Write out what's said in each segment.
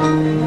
Okay.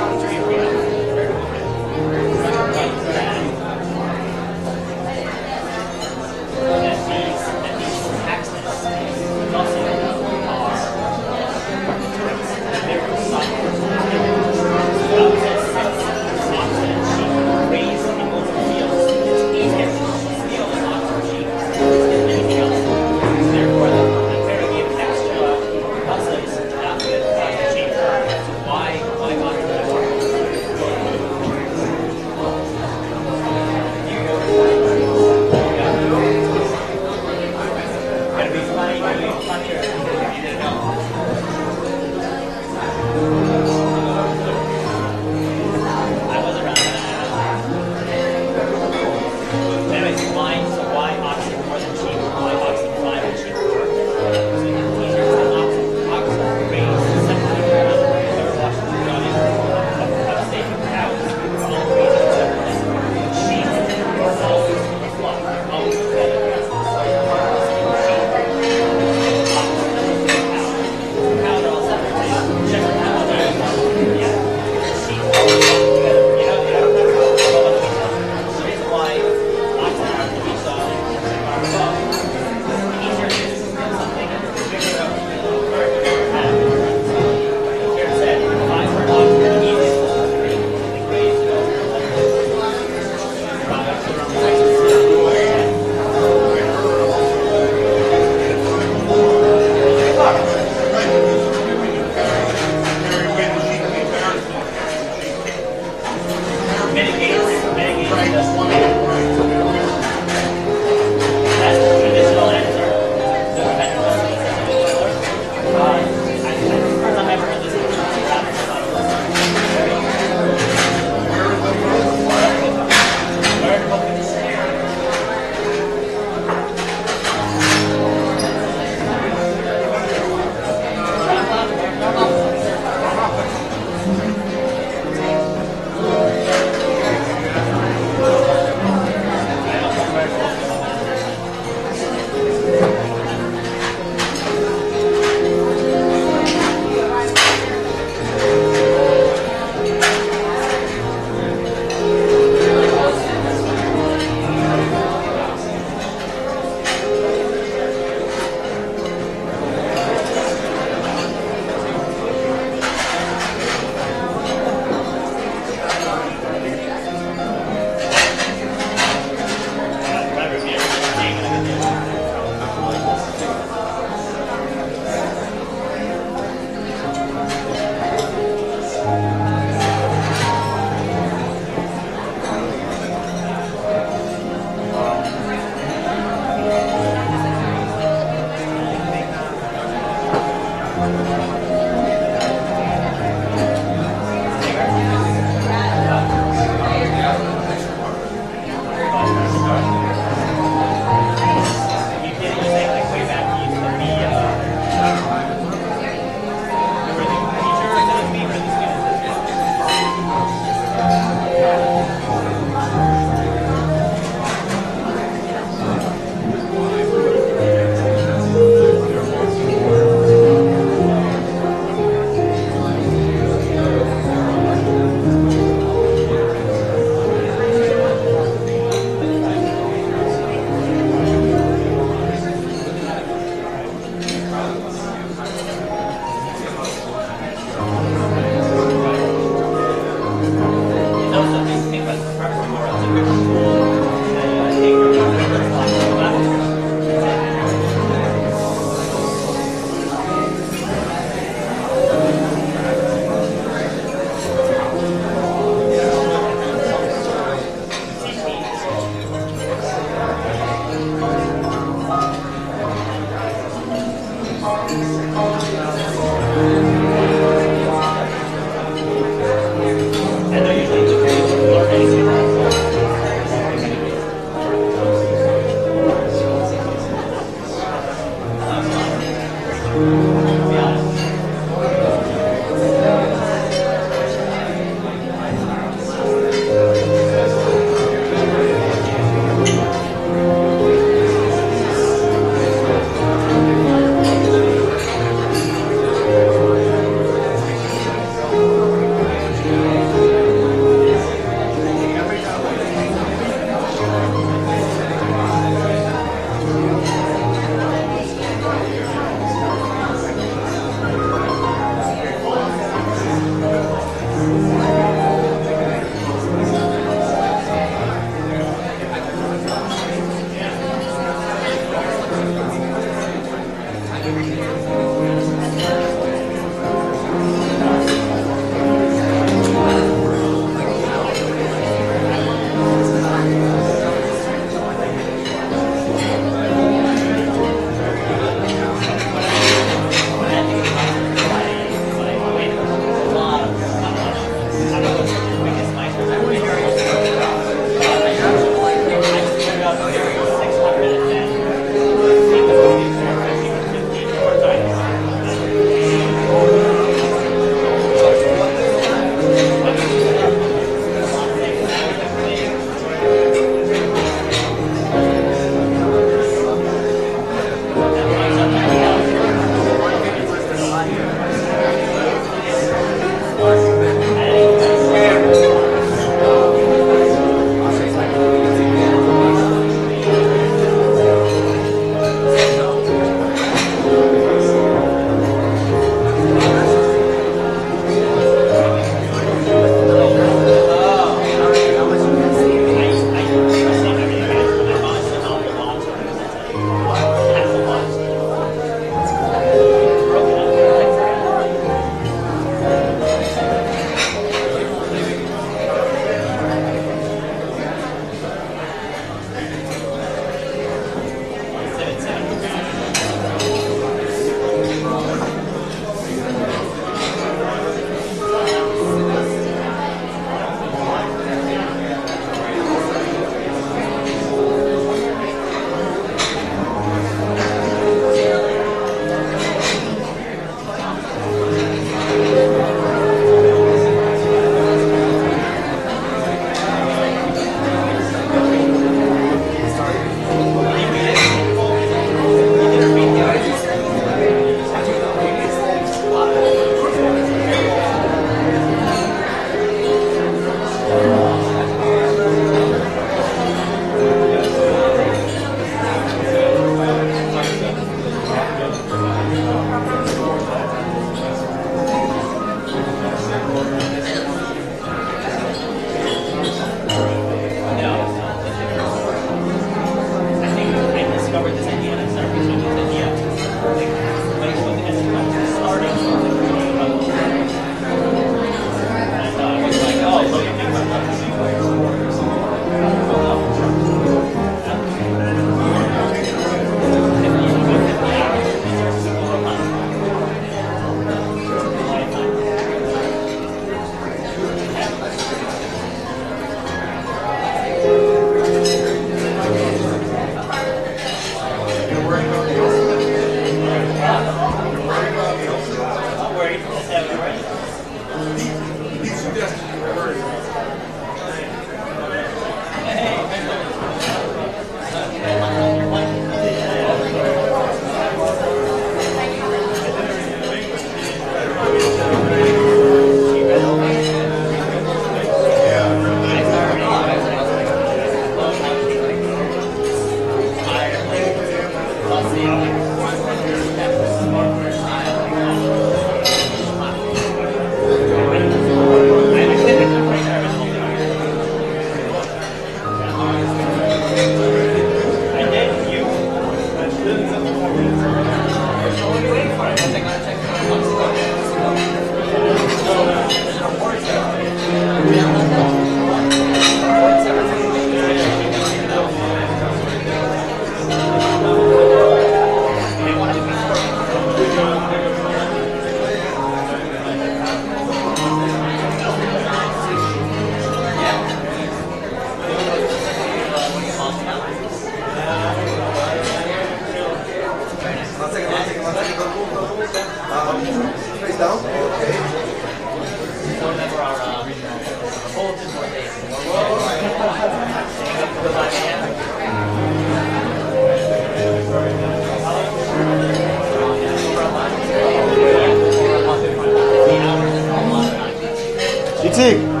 seat.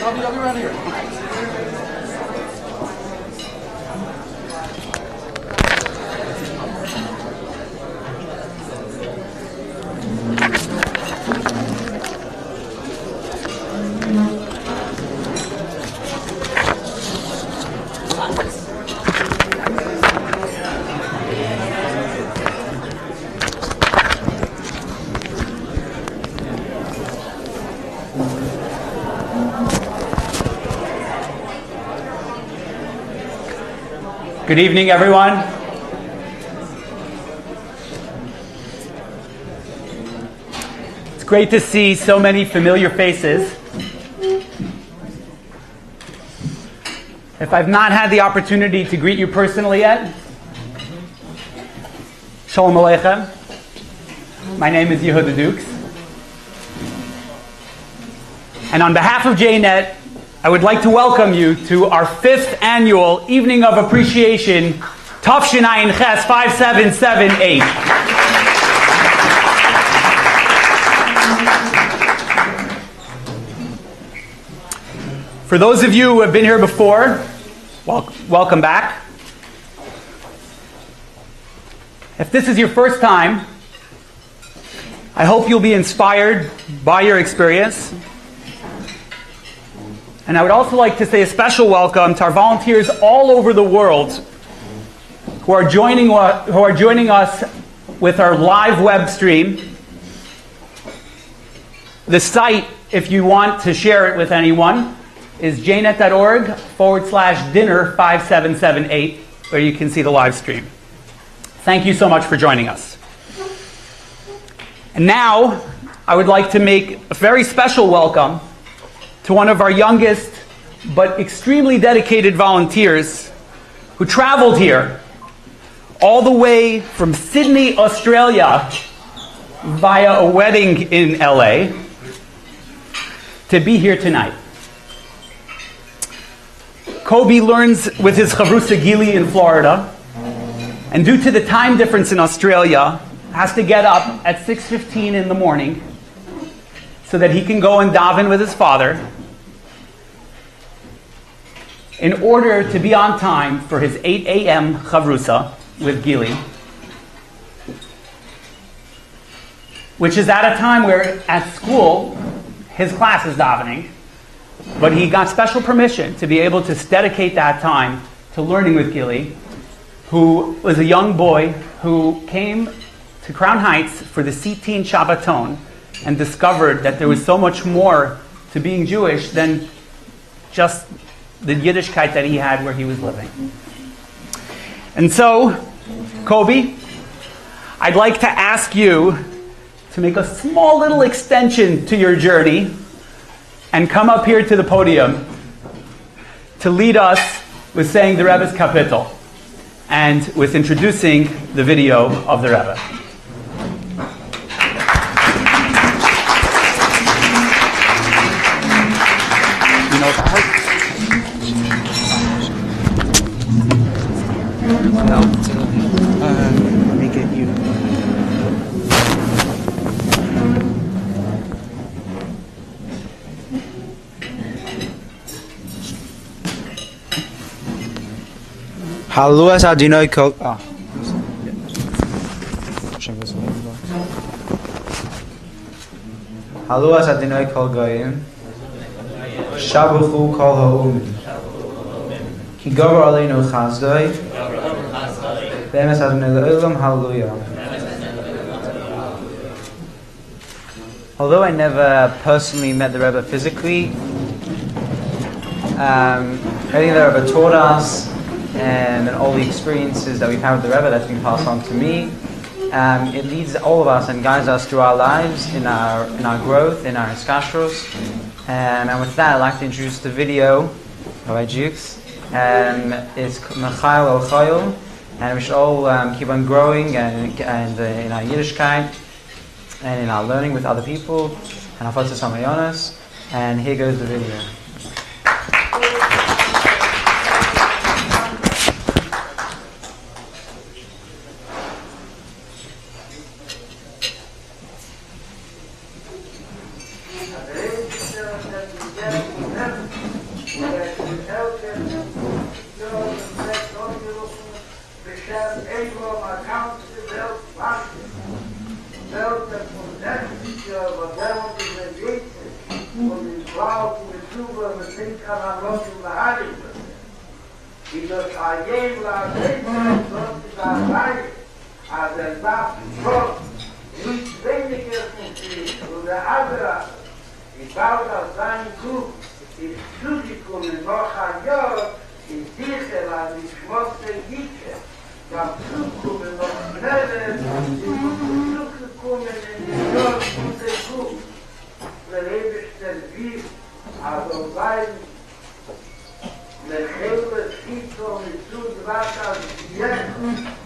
I'll be around here. Good evening, everyone. It's great to see so many familiar faces. If I've not had the opportunity to greet you personally yet, Shalom Aleichem. My name is Yehuda Dukes. And on behalf of JNet, I would like to welcome you to our 5th annual Evening of Appreciation, Tafshin Ayin Ches 5778. For those of you who have been here before, welcome back. If this is your first time, I hope you'll be inspired by your experience. And I would also like to say a special welcome to our volunteers all over the world who are joining us with our live web stream. The site, if you want to share it with anyone, is jnet.org/dinner5778, where you can see the live stream. Thank you so much for joining us. And now, I would like to make a very special welcome to one of our youngest but extremely dedicated volunteers who traveled here all the way from Sydney, Australia, via a wedding in LA, to be here tonight. Kobe learns with his chavrusa Gili in Florida, and due to the time difference in Australia, has to get up at 6:15 in the morning so that he can go and daven with his father in order to be on time for his 8 a.m. chavrusa with Gili, which is at a time where at school his class is davening, but he got special permission to be able to dedicate that time to learning with Gili, who was a young boy who came to Crown Heights for the Sitin Shabbaton and discovered that there was so much more to being Jewish than just the Yiddishkeit that he had where he was living. And so, Kobe, I'd like to ask you to make a small little extension to your journey and come up here to the podium to lead us with saying the Rebbe's Kapitel and with introducing the video of the Rebbe. You know that? No. Let me get you. Hallo as Adinoi Kol. Hallo as Adinoi Kol Goyim. Shabuchu Kol Ha'um. Ki Gavar Aleinu Chazdoi. Be'emes Adonai Le'olam. Hallelujah. Although I never personally met the Rebbe physically, everything the Rebbe taught us, and all the experiences that we've had with the Rebbe that's been passed on to me, it leads all of us and guides us through our lives, in our growth, in our iskashros. And with that, I'd like to introduce the video of our Jukes. It's Mechail El Chayil, and we should all keep on growing and in our Yiddishkeit and in our learning with other people and our Fotzes Hamayonas. And here goes the video.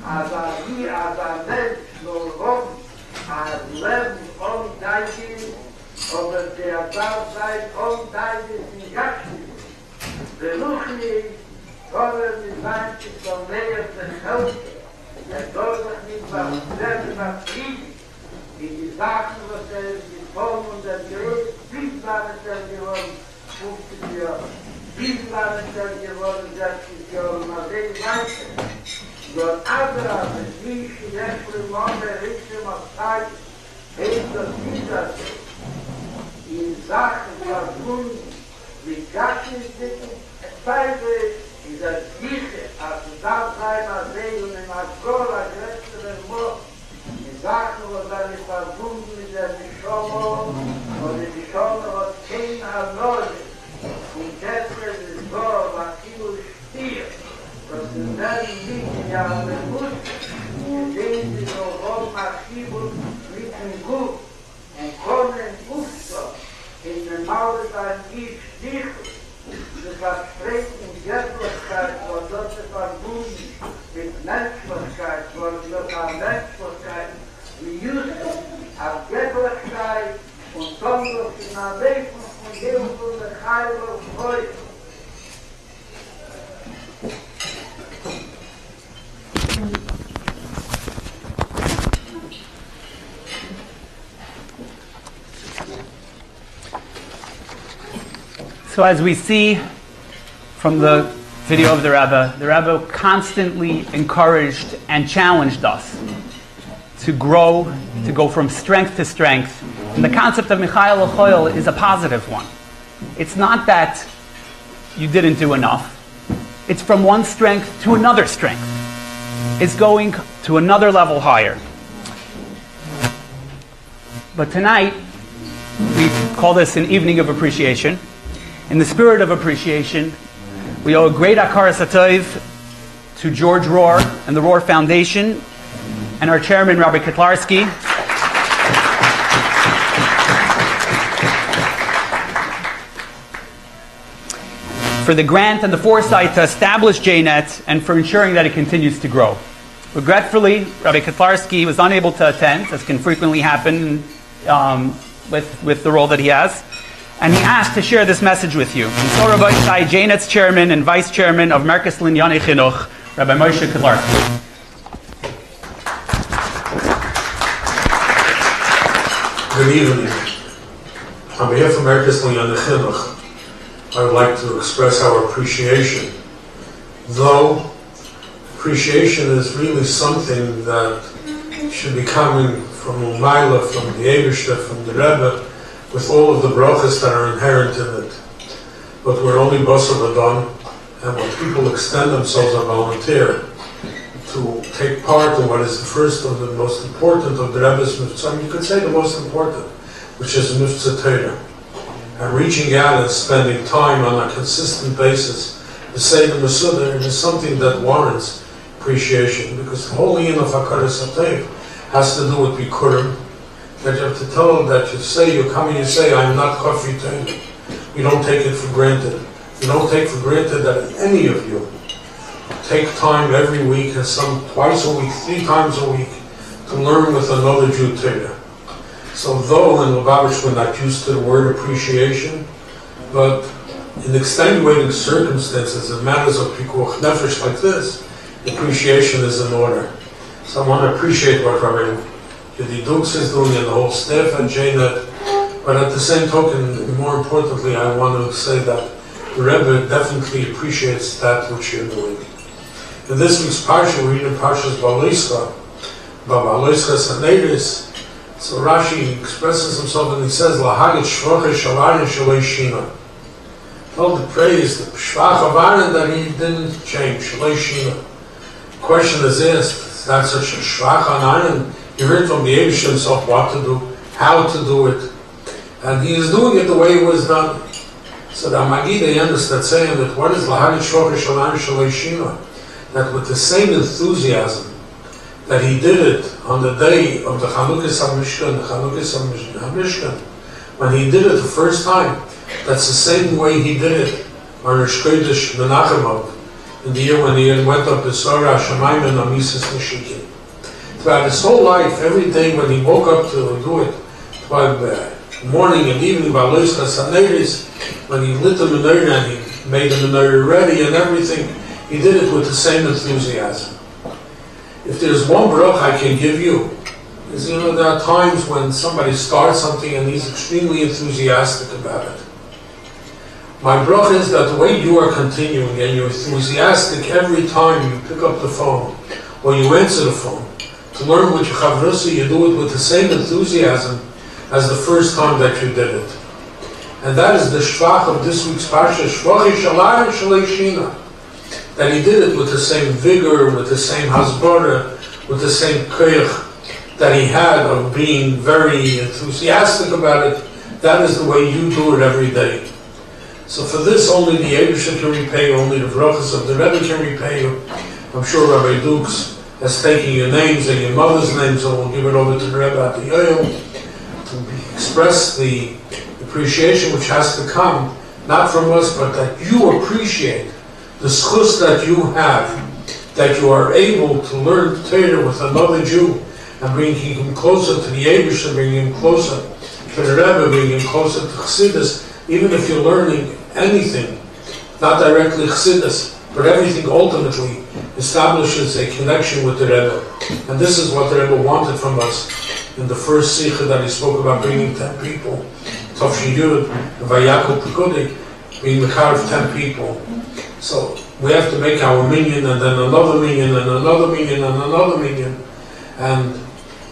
As a Mani, Torah designed to convey us the health that does not need to serve as Frieden. Die Sachen, was gekommen und der Gerät, wie waren es geworden, 50 Jahre. Wie waren es geworden, 60 Jahre, mal sehen weiter. Dort andere, die ich jetzt für morgen richte, mal Zeit, heeft das dieser in Sachen verbunden, wie Gattenentwicklung, Zweite ist das Sicher, als das sein, als Segen im Askola, größere Mord, in Sachen, wo dann ist verbunden mit der Bischomo, und die Bischomo hat kein Arnose, und Kessler ist so, was Kilo stier, das ist dann nicht, ja, der Muster, sehen Sie so, wo Maschibus mit dem Gut, und kommen Ufso, in den Mauer sein Gift stichelt, das Versprechen Göttlichkeit, was dort verbunden mit Menschlichkeit, was dort an Menschlichkeit, wie Justus, auf Göttlichkeit und dann durch die Erweckung von Hilfe und der Heil und Freude. So as we see from the video of the Rebbe constantly encouraged and challenged us to grow, to go from strength to strength. And the concept of Michael L'Choil is a positive one. It's not that you didn't do enough. It's from one strength to another strength. It's going to another level higher. But tonight, we call this an evening of appreciation. In the spirit of appreciation, we owe a great Akaras HaTov to George Rohr and the Rohr Foundation and our chairman, Rabbi Kotlarski. For the grant and the foresight to establish JNet and for ensuring that it continues to grow. Regretfully, Rabbi Kotlarski was unable to attend, as can frequently happen with the role that he has. And he asked to share this message with you. And so Rabbi Shai, JNet's chairman and vice chairman of Merkez Linyane Chinuch, Rabbi Moshe Kotlarski. Good evening. On behalf of Merkez Linyane Chinuch, I would like to express our appreciation. Though appreciation is really something that should be coming from Umayla, from the Eibishter, from the Rebbe, with all of the brachas that are inherent in it. But we're only basar v'dam, and when people extend themselves and volunteer to take part in what is the first and the most important of the Rebbe's mitzvah, you could say the most important, which is the mitzvah Torah. And reaching out and spending time on a consistent basis to say the Masuda is something that warrants appreciation, because the whole yin of Akaras HaTov has to do with Bikurim, that you have to tell them that you come and you say, I'm not Kofi Torah. We don't take it for granted. We don't take for granted that any of you take time every week, and some twice a week, 3 times a week, to learn with another Jew Torah. So though in Lubavitch we're not used to the word appreciation, but in extenuating circumstances, in matters of pikuach nefesh like this, appreciation is in order. So I want to appreciate what Rabbi the Dukes is doing and the whole staff at JNet, but at the same token, more importantly, I want to say that the Rebbe definitely appreciates that which you're doing. In this week's Parsha, we read in Parshas Baloiska, Baloiska Sanedis. So Rashi expresses himself and he says, Lahagit Shvoche Shavarin Shalei Shina. Told the praise, the Shvach of Aaron, that he didn't change, Shalei Shina. The question is asked, is that such a Shvach on Aaron? He heard from the Eibush himself what to do, how to do it, and he is doing it the way it was done. So the Magid understands saying that what is Lahagit Shvoche Shavarin Shalei Shina? That with the same enthusiasm that he did it on the day of the Chanukas HaMishkan, when he did it the first time, that's the same way he did it on Rosh Chodesh Menachemov, in the year when he went up to Sora Shamayim and Amisis Nishikim. Throughout his whole life, every day when he woke up to do it, by morning and evening, by Lois Kasaneiris, when he lit the menorah and he made the menorah ready and everything. He did it with the same enthusiasm. If there's one bracha I can give you, is there are times when somebody starts something and he's extremely enthusiastic about it. My bracha is that the way you are continuing and you're enthusiastic every time you pick up the phone or you answer the phone to learn with your chavrusa, you do it with the same enthusiasm as the first time that you did it. And that is the shvach of this week's parsha, shvachi shalai shalei shina. That he did it with the same vigor, with the same hasbara, with the same koyach that he had of being very enthusiastic about it. That is the way you do it every day. So for this, only the Eibusha can repay you, only the brachas of the Rebbe can repay you. I'm sure Rabbi Dukes has taken your names and your mother's names, and we'll give it over to the Rebbe at the Yoyel to express the appreciation which has to come, not from us, but that you appreciate the schus that you have, that you are able to learn Torah with another Jew and bring him closer to the Eibush, bring him closer to the Rebbe, bring him closer to Chassidus. Even if you're learning anything, not directly Chassidus, but everything ultimately establishes a connection with the Rebbe. And this is what the Rebbe wanted from us in the first Sikha that he spoke about bringing 10 people. Tavshin Yud, Vayakov Pekudik, being the car of 10 people. So we have to make our minyan and then another minyan and another minyan and another minyan. And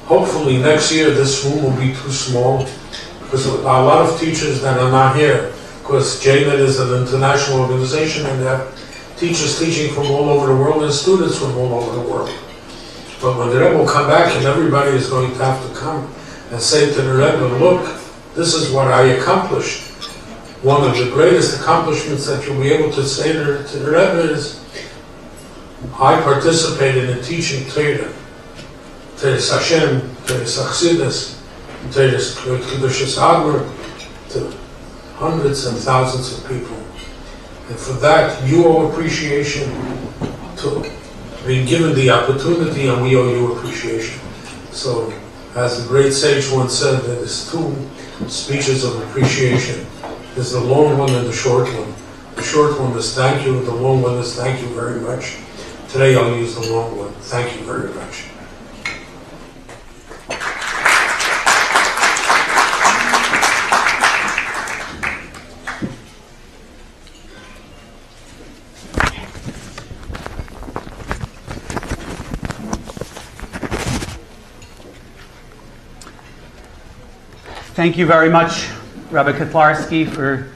hopefully next year this room will be too small because there are a lot of teachers that are not here because JNet is an international organization and they have teachers teaching from all over the world and students from all over the world. But when the Rebbe will come back and everybody is going to have to come and say to the Rebbe, look, this is what I accomplished. One of the greatest accomplishments that you'll be able to say to the Rebbe is, I participated in teaching Torah, Teres Hashem, Teres Chassidus, Teres Kedushas Admor, to hundreds and thousands of people. And for that, you owe appreciation to being given the opportunity, and we owe you appreciation. So, as the great sage once said, that there's two speeches of appreciation. There's the long one and the short one. The short one is thank you, the long one is thank you very much. Today I'll use the long one. Thank you very much. Thank you very much, Rabbi Kotlarski, for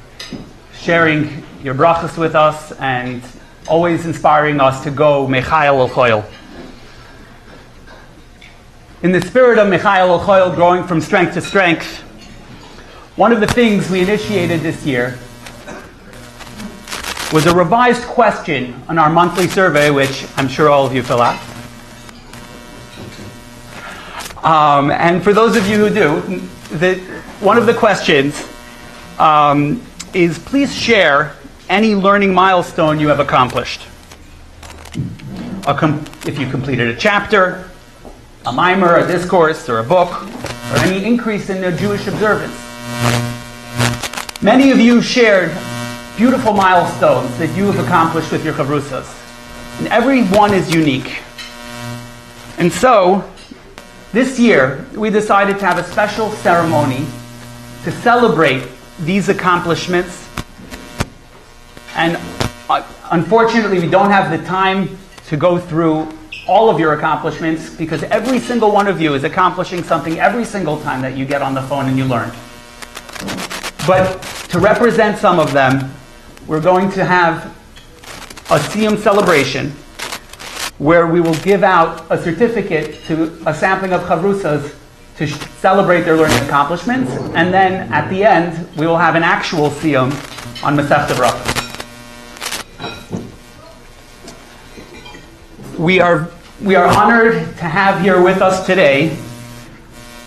sharing your brachas with us and always inspiring us to go Mechayel El Choyel. In the spirit of Mechayel El Choyel, growing from strength to strength, one of the things we initiated this year was a revised question on our monthly survey, which I'm sure all of you fill out. And for those of you who do, one of the questions is please share any learning milestone you have accomplished. If you completed a chapter, a mimer, a discourse, or a book, or any increase in the Jewish observance. Many of you shared beautiful milestones that you have accomplished with your chavrusas. And every one is unique. And so, this year, we decided to have a special ceremony to celebrate these accomplishments. And unfortunately, we don't have the time to go through all of your accomplishments because every single one of you is accomplishing something every single time that you get on the phone and you learn. But to represent some of them, we're going to have a Siyum celebration where we will give out a certificate to a sampling of chavrusas to celebrate their learning accomplishments, and then at the end we will have an actual Siyum on Masechta Brachos. We are honored to have here with us today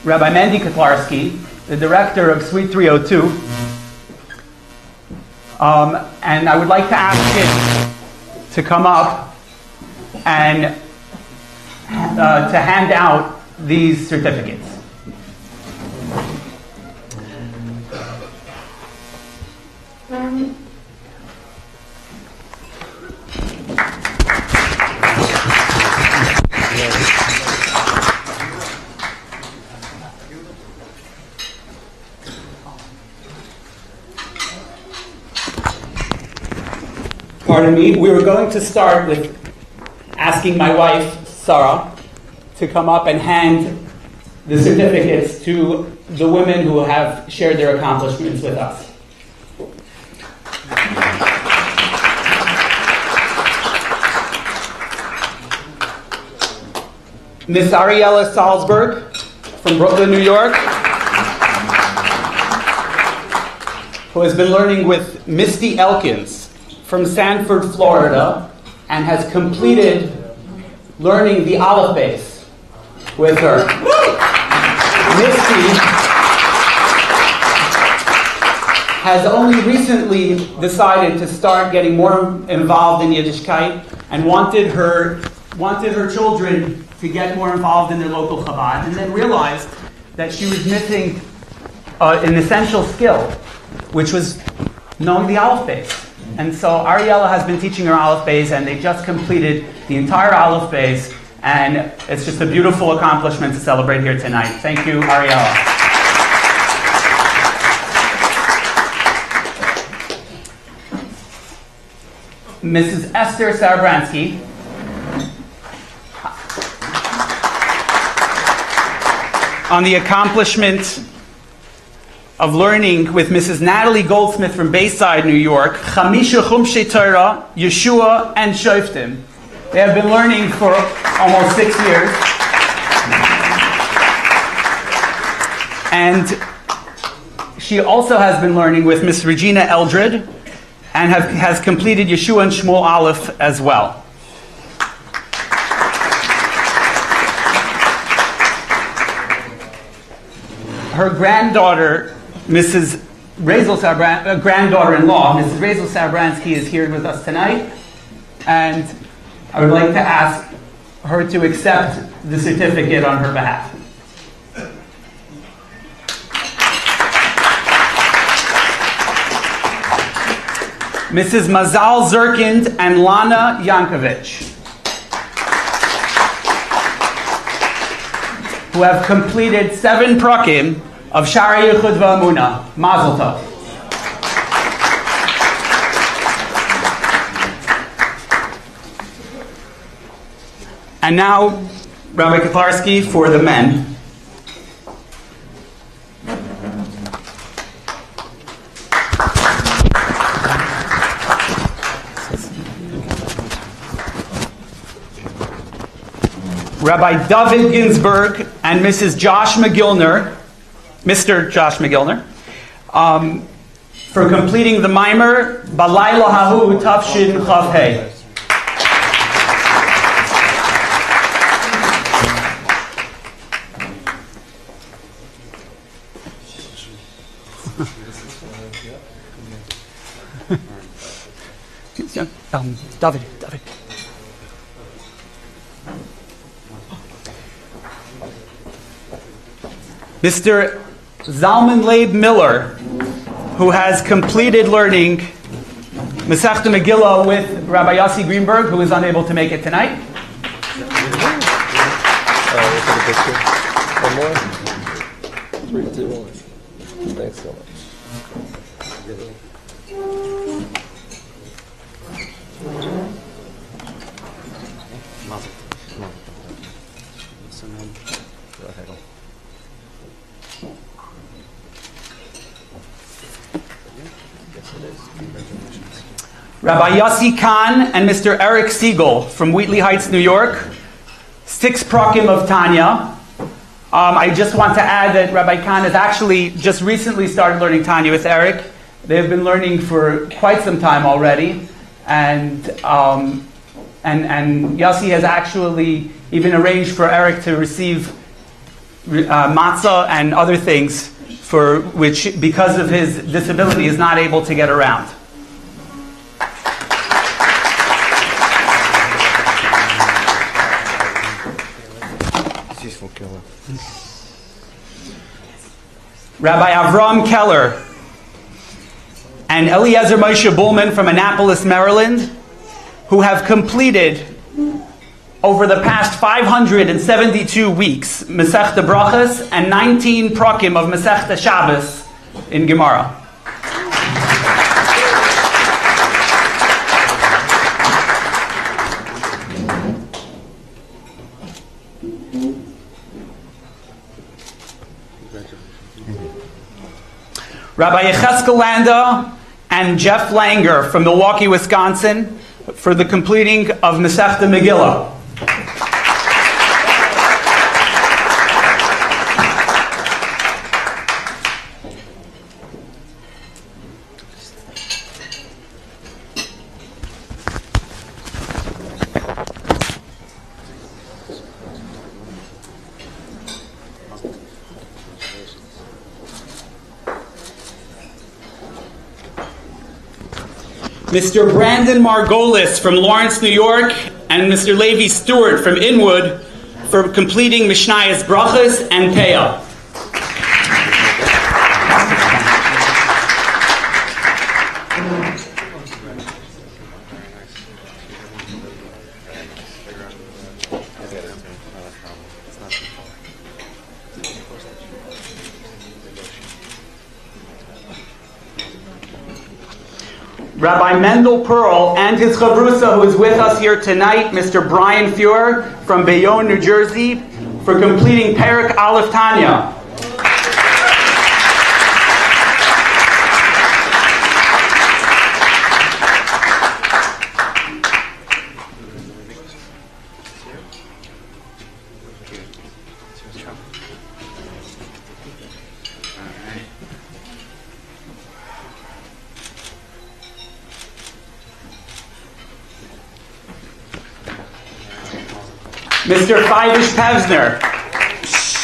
Rabbi Mendy Kotlarski, the director of Suite 302, and I would like to ask him to come up and to hand out these certificates. pardon me, we were going to start with asking my wife, Sarah, to come up and hand the certificates to the women who have shared their accomplishments with us. Miss Ariella Salzberg from Brooklyn, New York, who has been learning with Misty Elkins from Sanford, Florida, and has completed learning the Aleph base with her. Misty has only recently decided to start getting more involved in Yiddishkeit and wanted her children to get more involved in their local Chabad, and then realized that she was missing an essential skill, which was knowing the Aleph base. And so Ariella has been teaching her Aleph base, and they just completed the entire Aleph base, and it's just a beautiful accomplishment to celebrate here tonight. Thank you, Ariella. Mrs. Esther Sarabransky on the accomplishment of learning with Mrs. Natalie Goldsmith from Bayside, New York, Chamisha Chumshei Torah, Yeshua, and Shoftim. They have been learning for almost 6 years. And she also has been learning with Miss Regina Eldred and has completed Yeshua and Shmuel Aleph as well. Her granddaughter, Mrs. granddaughter-in-law, Mrs. Razel Sarabransky, is here with us tonight, and I would like to ask her to accept the certificate on her behalf. Mrs. Mazal Zirkind and Lana Yankovic, who have completed 7 prakim of Shara Yichud V'Amuna. Mazel Tov. And now, Rabbi Kotlarski for the men. Rabbi David Ginsburg and Mrs. Josh McGilner, Mr. Josh McGilner, for completing the mimer Balayla Hahu Tafshin Chav Hey. David. Mr. Zalman Leib Miller, who has completed learning Masechta Megillah with Rabbi Yossi Greenberg, who is unable to make it tonight. One more. 3, 2, 1. Thanks so much. Rabbi Yossi Kahn and Mr. Eric Siegel from Wheatley Heights, New York, 6 prakim of Tanya. I just want to add that Rabbi Kahn has actually just recently started learning Tanya with Eric. They have been learning for quite some time already, and Yossi has actually even arranged for Eric to receive matzah and other things for which, because of his disability, is not able to get around. Rabbi Avram Keller and Eliezer Moshe Bullman from Annapolis, Maryland, who have completed over the past 572 weeks Masechta Brachas and 19 prakim of Masechta Shabbos in Gemara. Rabbi Yecheskel Landa and Jeff Langer from Milwaukee, Wisconsin, for the completing of Masechta Megillah. Mr. Brandon Margolis from Lawrence, New York, and Mr. Levi Stewart from Inwood for completing Mishnayos Brachos and Peah. Rabbi Mendel Pearl and his chavrusa, who is with us here tonight, Mr. Brian Fuhr from Bayonne, New Jersey, for completing Perek Aleph Tanya. Mr. Fivish Pevsner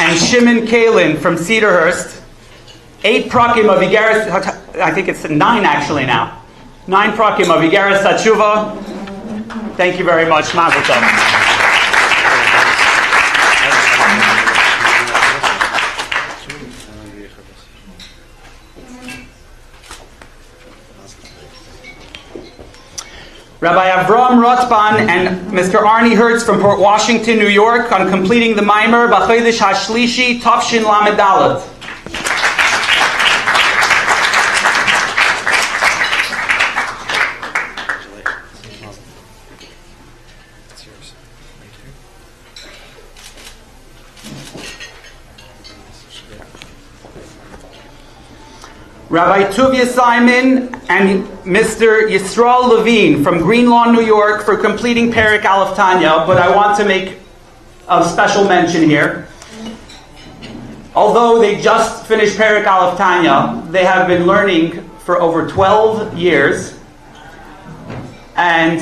and Shimon Kalin from Cedarhurst, 8 prakim of Igeres, I think it's 9 actually now. 9 prakim of Igeres Hatshuva. Thank you very much. Mazel tov. Rabbi Avram Rotban and Mr. Arnie Hertz from Port Washington, New York, on completing the Maimer B'Chodesh Hashlishi Tafshin Lamed Daled. Rabbi Tuvia Simon and Mr. Yisrael Levine from Greenlawn, New York, for completing Perek Aleph Tanya, but I want to make a special mention here. Although they just finished Perek Aleph Tanya, they have been learning for over 12 years, and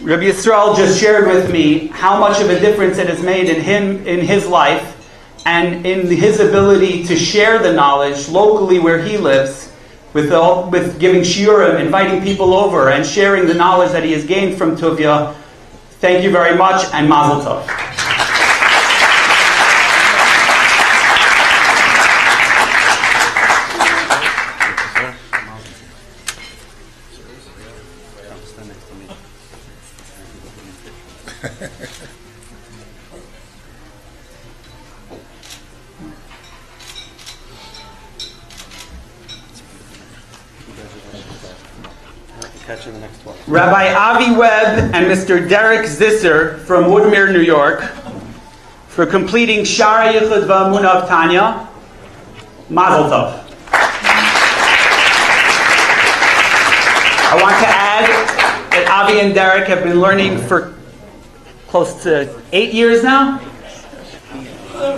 Rabbi Yisrael just shared with me how much of a difference it has made in him, in his life, and in his ability to share the knowledge locally where he lives, with giving shiurim, inviting people over, and sharing the knowledge that he has gained from Tuvia. Thank you very much, and Mazel Tov. Rabbi Avi Webb and Mr. Derek Zisser from Woodmere, New York, for completing Shara Yichud V'Amunah of Tanya. Mazel Tov. I want to add that Avi and Derek have been learning for close to 8 years now,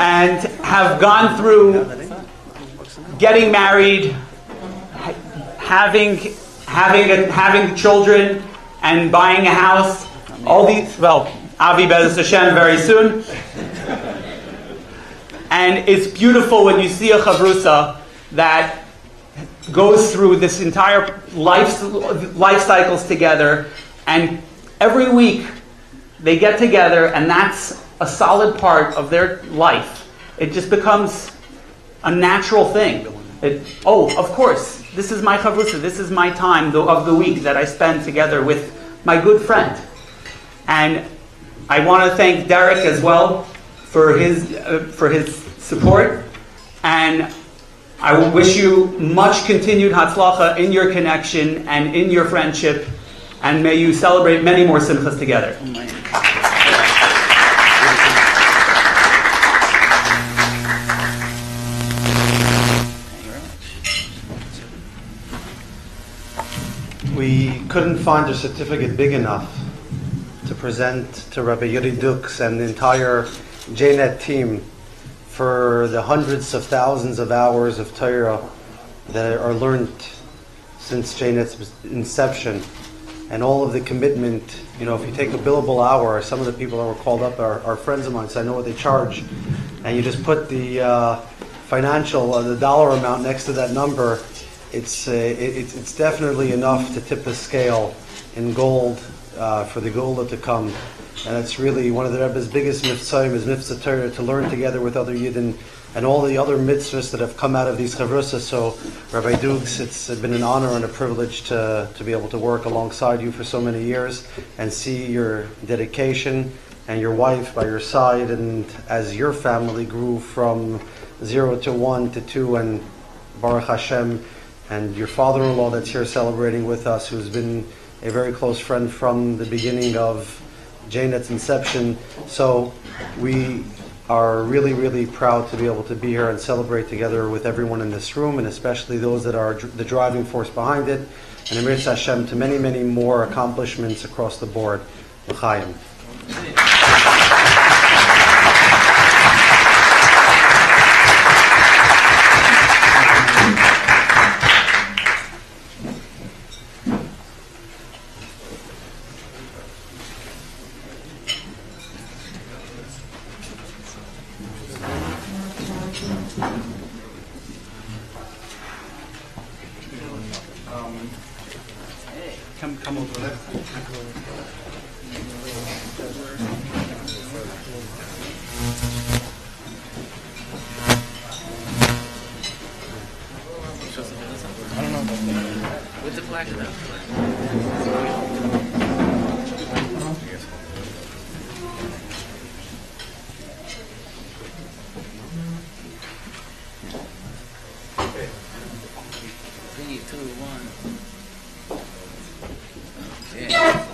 and have gone through getting married, having children, and buying a house. All these, well, Avi Be'ez Hashem very soon. And it's beautiful when you see a chavrusa that goes through this entire life cycles together, and every week they get together, and that's a solid part of their life. It just becomes a natural thing. Of course, this is my chavrusa, this is my time of the week that I spend together with my good friend. And I want to thank Derek as well for his support, and I will wish you much continued hatzlacha in your connection and in your friendship, and may you celebrate many more simchas together. couldn't find a certificate big enough to present to Rabbi Yuri Dukes and the entire JNet team for the hundreds of thousands of hours of Torah that are learned since JNet's inception, and all of the commitment. You know, if you take a billable hour, some of the people that were called up are friends of mine, so I know what they charge, and you just put the the dollar amount next to that number, it's definitely enough to tip the scale in gold for the Geula to come. And it's really one of the Rebbe's biggest mitzvahs is mitzvah Torah, to learn together with other Yidden and all the other mitzvahs that have come out of these chavrusas. So, Rabbi Dukes, it's been an honor and a privilege to be able to work alongside you for so many years and see your dedication and your wife by your side, and as your family grew from 0 to 1 to 2, and Baruch Hashem, and your father-in-law that's here celebrating with us, who's been a very close friend from the beginning of JNet's inception. So we are really, really proud to be able to be here and celebrate together with everyone in this room, and especially those that are the driving force behind it. And Emir Hashem to many, many more accomplishments across the board. L'chaim. Come over there. I don't know. With the flag or not? Three, two, one. Yeah.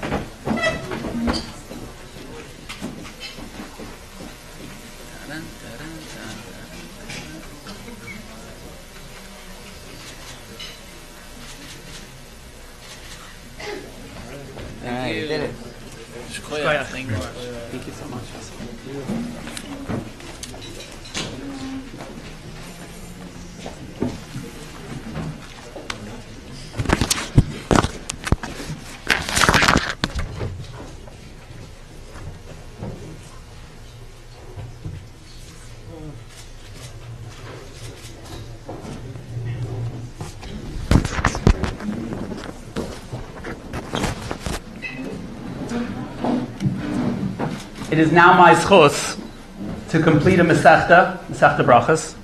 Alright, you did it. Thank you. Thank you so much. It is now my zchus to complete a Masechta Brachas,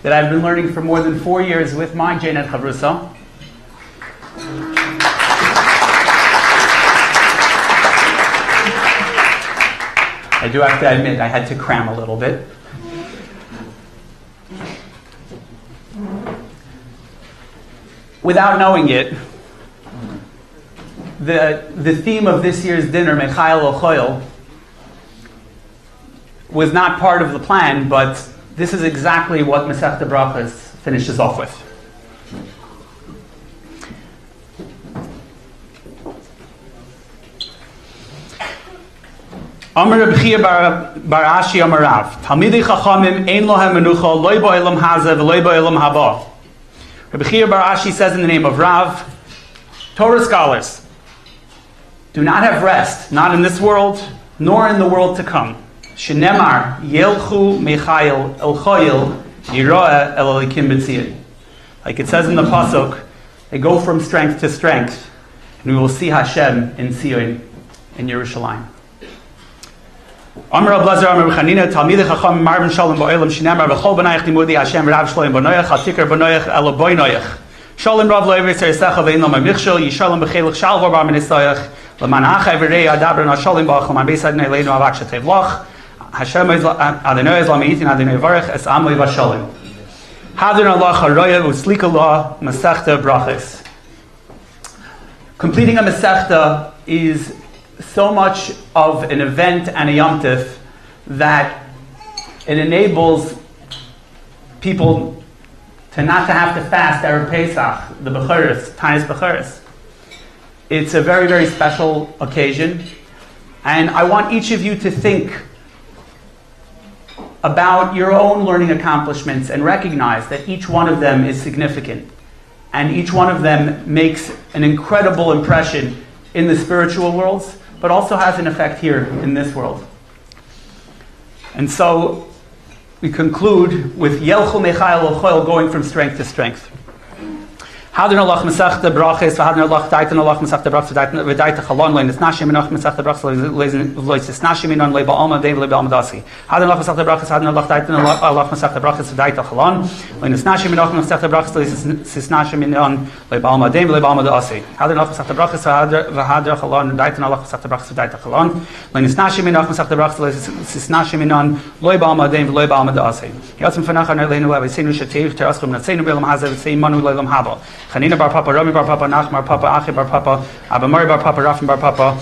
that I've been learning for more than 4 years with my JNet Chavrusa. I do have to admit, I had to cram a little bit. Without knowing it, the theme of this year's dinner, Mechayel Ochoyel, was not part of the plan, but this is exactly what Masechta Brachas finishes off with. Amar Reb Chia bar Ashi Amar Rav, Talmidei Chachamim ein lohem menucha loy ba'olam hazeh v'loy ba'olam haba. Reb Chia bar Ashi says in the name of Rav, Torah scholars do not have rest, not in this world, nor in the world to come. Shenemar yelchu mechayel el choyel yiroeh el elikim b'tziyah. Like it says in the pasuk, they go from strength to strength, and we will see Hashem in Zion, in Yerushalayim. Amar Ablazer Amar Chanina Talmidei Chacham Marvin Shalom Ba'olam Shenemar v'chol b'nayach limudi Hashem Rav Shloim b'noyach hatikar b'noyach elo b'noyach Shalom Rav Loiver Tzarisecha v'ein lo mamichshel Yishalom b'chelich shalvar bar minisayach l'man ha'chai v'rei adabran ha'shalom b'ach l'man beis adnei leinu avak shetev loch Hashem Adonai is lami'itin Adonai varech es amoi v'shalom. Hadron Allah charoya u'slika Allah Masechta Brachas. Completing a Masechta is so much of an event and a Yom Tif that it enables people to not to have to fast Erev Pesach, the Bechuris, Tainis Bechuris. It's a very, very special occasion, and I want each of you to think about your own learning accomplishments and recognize that each one of them is significant, and each one of them makes an incredible impression in the spiritual worlds, but also has an effect here in this world. And so we conclude with Yelchu Mechayel L'Choyel, going from strength to strength. Hadron Allah Masechta Brachos, Hadron Allah Daitan Allah Masechta Brachos, V'Daita Chalon, Lein Nisnashim Enoch Masechta Brachos, Lois Nisnashim Enon, Leba Alma, Dei Leba Alma Dasi. Hadron Allah Masechta Brachos, Hadron Allah Daitan Allah Masechta Brachos, V'Daita Chalon, Lein Nisnashim Enoch Masechta Brachos, Lois Nisnashim Enon, Leba Alma, Dei Leba Alma Dasi. Hadron Allah Masechta Brachos, V'Hadron Chalon, Daitan Allah Masechta Brachos, V'Daita Chalon, Lein Nisnashim Enoch Masechta Brachos, Lois Nisnashim Enon, Leba Alma, Dei Leba Alma Dasi. Yatzim Fanachan Leinu Levisenu Shativ Teraschum Natsenu Belam Hazav Tzei Manu Lelam Haba. Chanina bar Papa, Rami bar Papa, Nach bar Papa, Achi bar Papa, Abamari bar Papa, Rafim bar Papa,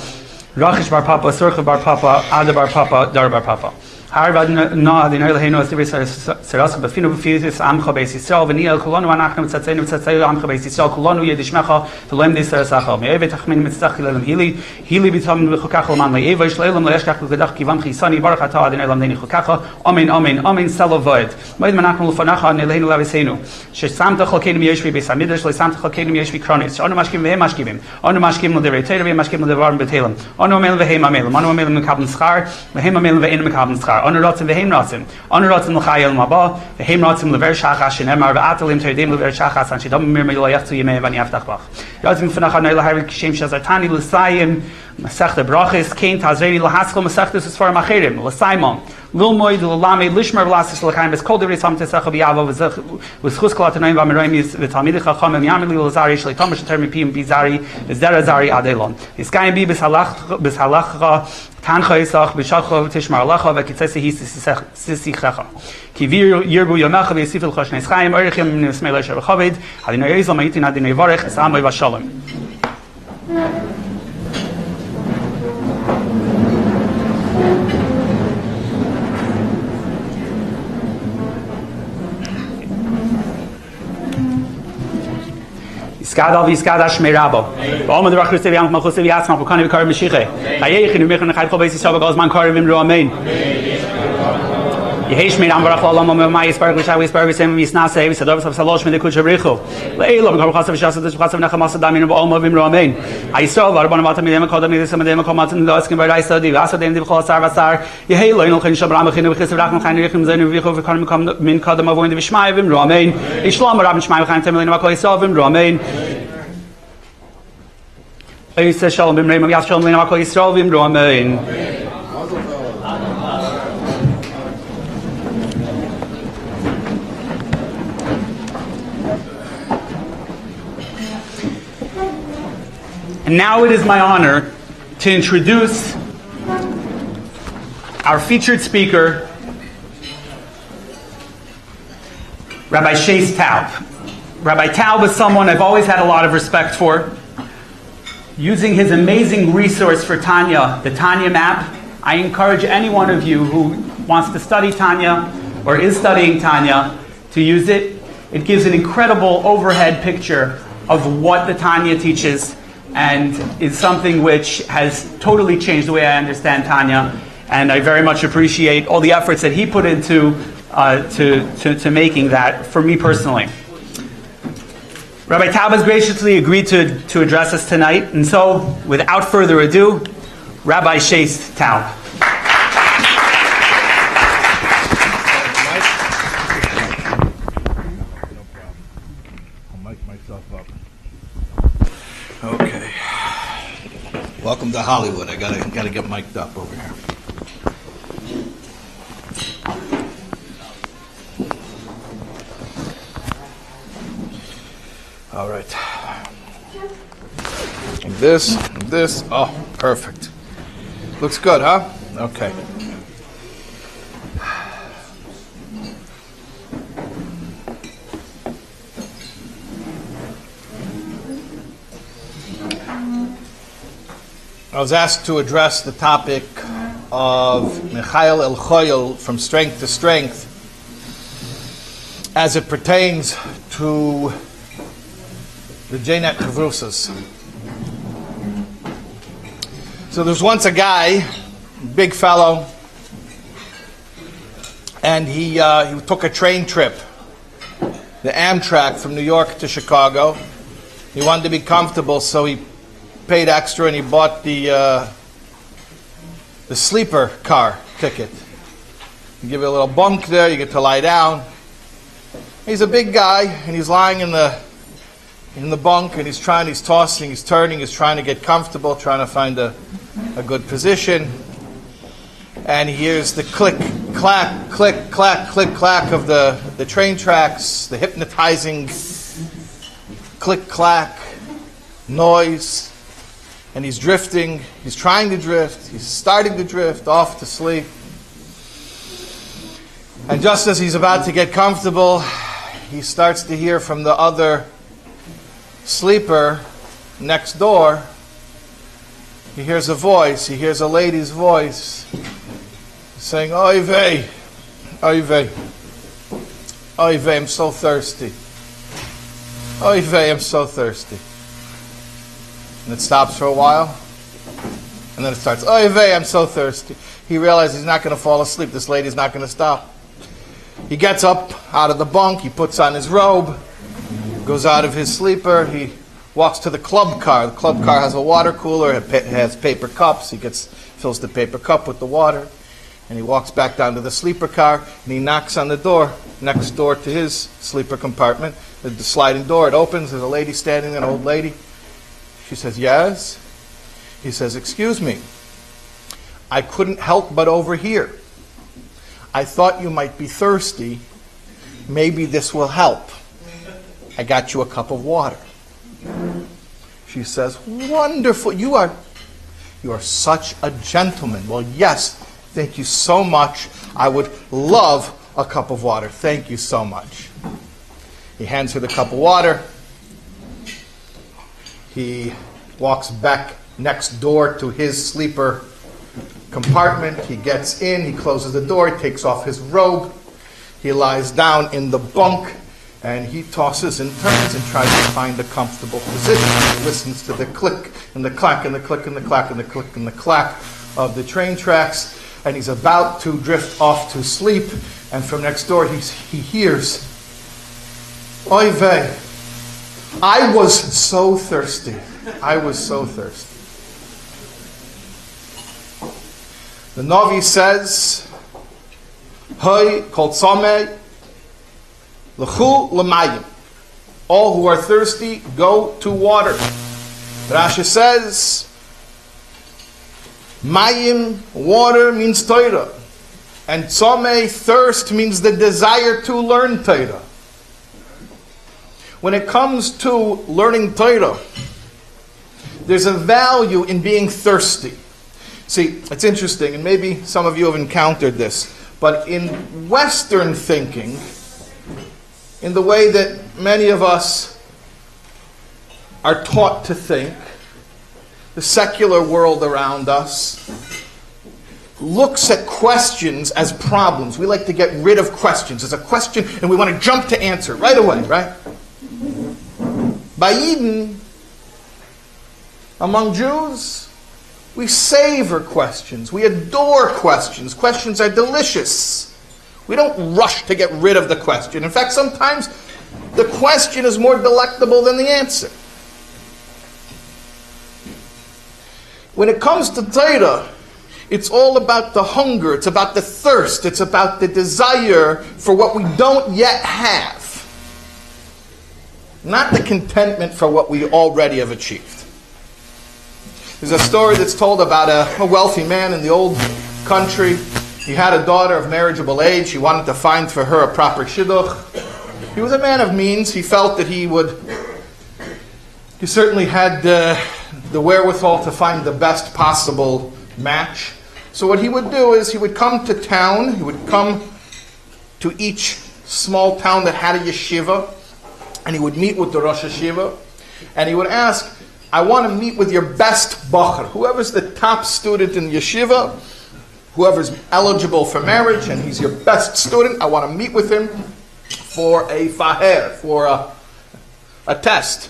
Rachish bar Papa, Surcha bar Papa, Ada bar Papa, Dar bar Papa. Harvad na the Noel Heno Sibir Serasa Bafino Bufis Amcha Beis Yisrael V'Niel Kulanu Anachnu Tzatzenu Tzatzenu Amcha Beis Yisrael Kulanu Yedishmecha V'Lem Dis Serasacha Me'evet Achmin Mitzach Lelam Hili Hili B'Tam V'Chukach L'man Le'eva Shlelam Le'eshkach V'Kedach Kivam Chisani Baruch Atah Adonai Lam Deni Chukacha Amen Amen Amen Salavod Moed Manachnu L'Fanacha Nelehenu Lavisenu Shesamta Chalkeinu Yeshvi Beis Hamidrash Le'Samta Chalkeinu Yeshvi Kronis Anu Mashkim V'Hem Mashkivim Anu Mashkim L'Derei Teira V'Hem Mashkim L'Devarim B'Telam Anu Amelim V'Hem Amelim Anu Amelim M'Kabel Schar V'Hem Amelim V'Ein M'Kabel Schar Anu Ratzim V'Hem Ratzim Anu Ratzim L'Chayel Maba V'Hem Ratzim L'Ver Shachas Shenemar V'Atalim Terdim L'Ver Shachas An Shidam Mir Me'Yoyach Tzu Yemei V'Ani Yaftach Bach Ratzim V'Nachar Noel Harik Shem Shazartani L'Sayim Masechta Brachis Kain Tazreni L'Haskell Masechta Sisfarim Acherim L'Saimon Lilmoid L'Lamei Lishmer V'Lasis L'Chaim V'Skol Divrei Sam Tesecha B'Yavo V'Schus Kol Atanoim V'Amiroim V'Talmidei Chachamim Yamili L'Zari Shlei Tomer Sheter Mipim B'Zari V'Zera Zari Adelon Yiskayim Bi B'Halacha Tancha Yisach B'Shacha Tishmar Lacha V'Kitzesi Hi Sisichecha Ki Yirbu Yomecha V'Yisif L'Chosh Neischaim Orichim N'Smei L'Esher V'Chaved Adinai Yizal Ma'itin Adinai Varech Es'amoi V'Shalom. Skadal vi skada shmerabo. Baum der Rachus vi am khos vi atsma ko kan vi kar mishiche. Haye khinu mi khn khayt kho beisi shab gaz man kar vim ro amen. Yehesh mir am barakh Allah ma mai sparg vi shawi sparg sem vi sna se vi sadov sab salosh mit kuch bricho. Leilo kar khas vi shas des khas na khamas da min baum vim ro amen. Ay so var ban mat mi dem kodam ni sem dem komat no asken bei reis di was dem di khos sar vasar. Yehelo no khn shabram khn vi khis rakh khn khn zayn vi kho vi kan min kodam vo in vi shmai vim ro amen. Islam rab shmai khn tem ma ko isov vim ro amen. Eise shalom bim reim yas shalom lena ko Yisrael vim ro amen. And now it is my honor to introduce our featured speaker, Rabbi Shais Taub. Rabbi Taub is someone I've always had a lot of respect for. Using his amazing resource for Tanya, the Tanya map, I encourage any one of you who wants to study Tanya or is studying Tanya to use it. It gives an incredible overhead picture of what the Tanya teaches and is something which has totally changed the way I understand Tanya. And I very much appreciate all the efforts that he put into to making that for me personally. Rabbi Taub has graciously agreed to address us tonight, and so, without further ado, Rabbi Shais Taub. I'll mic myself up. Okay. Welcome to Hollywood. I gotta get mic'd up over here. All right. And this. Oh, perfect. Looks good, huh? Okay. I was asked to address the topic of Mechael El Choyel, from strength to strength, as it pertains to the JNet Kavrusas. So there's once a guy, big fellow, and he took a train trip, the Amtrak from New York to Chicago. He wanted to be comfortable, so he paid extra and he bought the sleeper car ticket. You give you a little bunk there, you get to lie down. He's a big guy, and he's lying in the bunk, and he's tossing, he's turning, he's trying to get comfortable, trying to find a good position. And he hears the click, clack, click, clack, click, clack of the train tracks, the hypnotizing click, clack noise. And he's drifting, he's trying to drift, he's starting to drift off to sleep. And just as he's about to get comfortable, he starts to hear from the other sleeper next door. He hears a voice, he hears a lady's voice saying, "Oy vey, oy vey, oy vey, I'm so thirsty. Oy vey, I'm so thirsty." And it stops for a while, and then it starts, "Oy vey, I'm so thirsty." He realizes he's not going to fall asleep. This lady's not going to stop. He gets up out of the bunk, he puts on his robe, goes out of his sleeper, he walks to the club car. The club car has a water cooler, it has paper cups. He fills the paper cup with the water, and he walks back down to the sleeper car, and he knocks on the door next door to his sleeper compartment. The sliding door, it opens, there's a lady standing there, an old lady. She says, "Yes?" He says, "Excuse me, I couldn't help but overhear. I thought you might be thirsty. Maybe this will help. I got you a cup of water." She says, "Wonderful. You are such a gentleman." "Well, yes, thank you so much. I would love a cup of water. Thank you so much." He hands her the cup of water. He walks back next door to his sleeper compartment. He gets in, he closes the door, he takes off his robe, he lies down in the bunk, and he tosses and turns and tries to find a comfortable position. He listens to the click and the clack and the click and the clack and the click and the clack of the train tracks, and he's about to drift off to sleep, and from next door he hears, "Oy vey, I was so thirsty. I was so thirsty." The Navi says, "Hay kol tzamei l'chu l'mayim." All who are thirsty, go to water. Rashi says, Mayim, water, means Torah. And tzamei, thirst, means the desire to learn Torah. When it comes to learning Torah, there's a value in being thirsty. See, it's interesting, and maybe some of you have encountered this, but in Western thinking, in the way that many of us are taught to think, the secular world around us looks at questions as problems. We like to get rid of questions. There's a question, and we want to jump to answer right away, right? By Eden, among Jews, we savor questions. We adore questions. Questions are delicious. We don't rush to get rid of the question. In fact, sometimes the question is more delectable than the answer. When it comes to Torah, it's all about the hunger. It's about the thirst. It's about the desire for what we don't yet have. Not the contentment for what we already have achieved. There's a story that's told about a wealthy man in the old country. He had a daughter of marriageable age. He wanted to find for her a proper shidduch. He was a man of means. He felt that he certainly had the wherewithal to find the best possible match. So what he would do is he would come to town. He would come to each small town that had a yeshiva, and he would meet with the Rosh Yeshiva, and he would ask, "I want to meet with your best bacher, whoever's the top student in yeshiva, whoever's eligible for marriage, and he's your best student. I want to meet with him for a faher, for a test."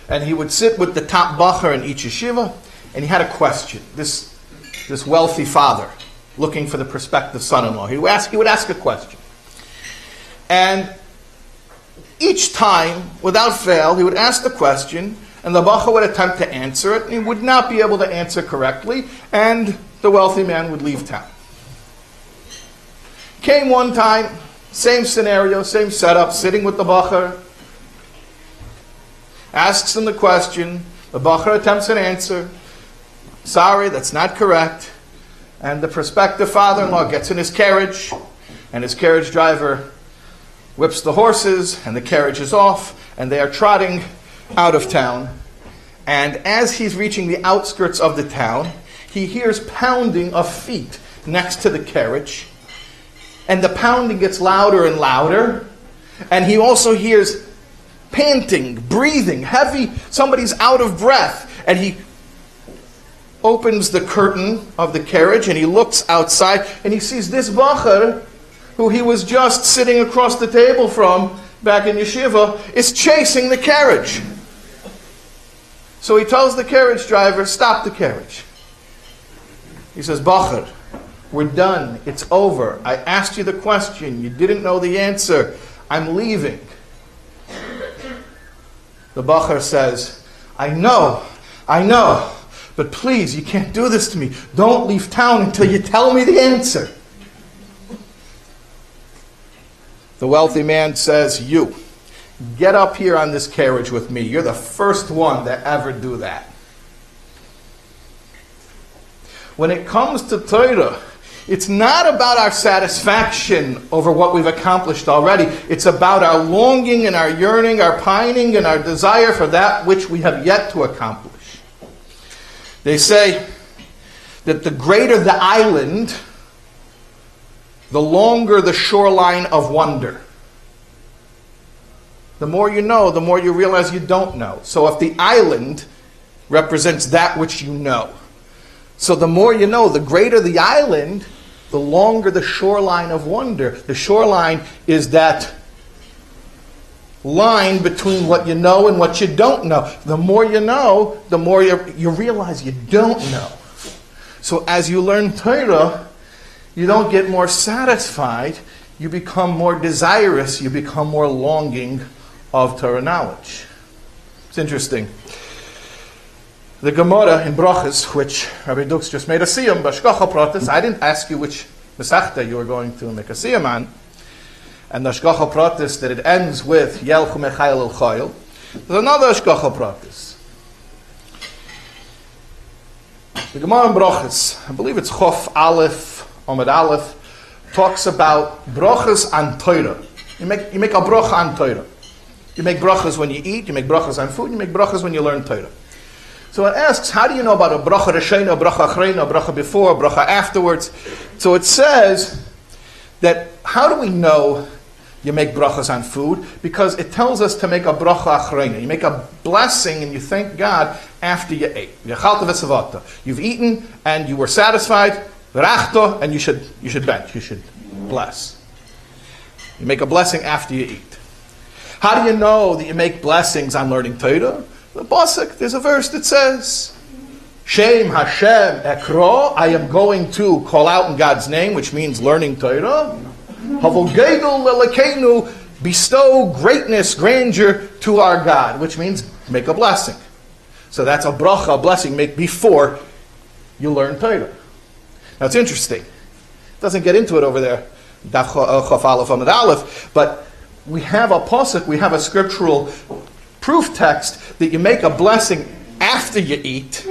And he would sit with the top bacher in each yeshiva, and he had a question. This wealthy father looking for the prospective son-in-law. He would ask a question. And each time, without fail, he would ask the question, and the bacha would attempt to answer it, and he would not be able to answer correctly, and the wealthy man would leave town. Came one time, same scenario, same setup, sitting with the bacha, asks him the question, the bacha attempts an answer, sorry, that's not correct, and the prospective father-in-law gets in his carriage, and his carriage driver whips the horses, and the carriage is off, and they are trotting out of town. And as he's reaching the outskirts of the town, he hears pounding of feet next to the carriage, and the pounding gets louder and louder, and he also hears panting, breathing, heavy, somebody's out of breath, and he opens the curtain of the carriage, and he looks outside, and he sees this bacher, who he was just sitting across the table from back in yeshiva, is chasing the carriage. So he tells the carriage driver, stop the carriage. He says, bacher, we're done. It's over. I asked you the question. You didn't know the answer. I'm leaving. The bacher says, I know, but please, you can't do this to me. Don't leave town until you tell me the answer. The wealthy man says, you, get up here on this carriage with me. You're the first one to ever do that. When it comes to Torah, it's not about our satisfaction over what we've accomplished already. It's about our longing and our yearning, our pining and our desire for that which we have yet to accomplish. They say that the greater the island, the longer the shoreline of wonder. The more you know, the more you realize you don't know. So if the island represents that which you know, so the more you know, the greater the island, the longer the shoreline of wonder. The shoreline is that line between what you know and what you don't know. The more you know, the more you realize you don't know. So as you learn Torah, you don't get more satisfied, you become more desirous, you become more longing of Torah knowledge. It's interesting. The Gemara in Brachas, which Rabbi Dukes just made a siyum, Bashkacha Pratis, I didn't ask you which Mesachta you were going to make a siyum on, and the Ashkacha Pratis that it ends with Yelchu Mechayel El Chayil. There's another Ashkacha Pratis. The Gemara in Brachas, I believe it's Chof Aleph, Omid Aleph, talks about brachas on Torah. You make a bracha on Torah. You make brachas when you eat, you make brachas on food, you make brachas when you learn Torah. So it asks, how do you know about a bracha reshena, a bracha achrena, a bracha before, a bracha afterwards? So it says that, how do we know you make brachas on food? Because it tells us to make a bracha achrena. You make a blessing and you thank God after you ate. You've eaten and you were satisfied, and you should bench, you should bless. You make a blessing after you eat. How do you know that you make blessings on learning Torah? The Pasuk, there's a verse that says, Shem Hashem Ekro, I am going to call out in God's name, which means learning Torah. Havogedul lelekenu, bestow greatness, grandeur to our God, which means make a blessing. So that's a bracha, a blessing, make before you learn Torah. Now it's interesting. It doesn't get into it over there, Daf Chof Aleph Amud Aleph, but we have a pasuk, we have a scriptural proof text that you make a blessing after you eat,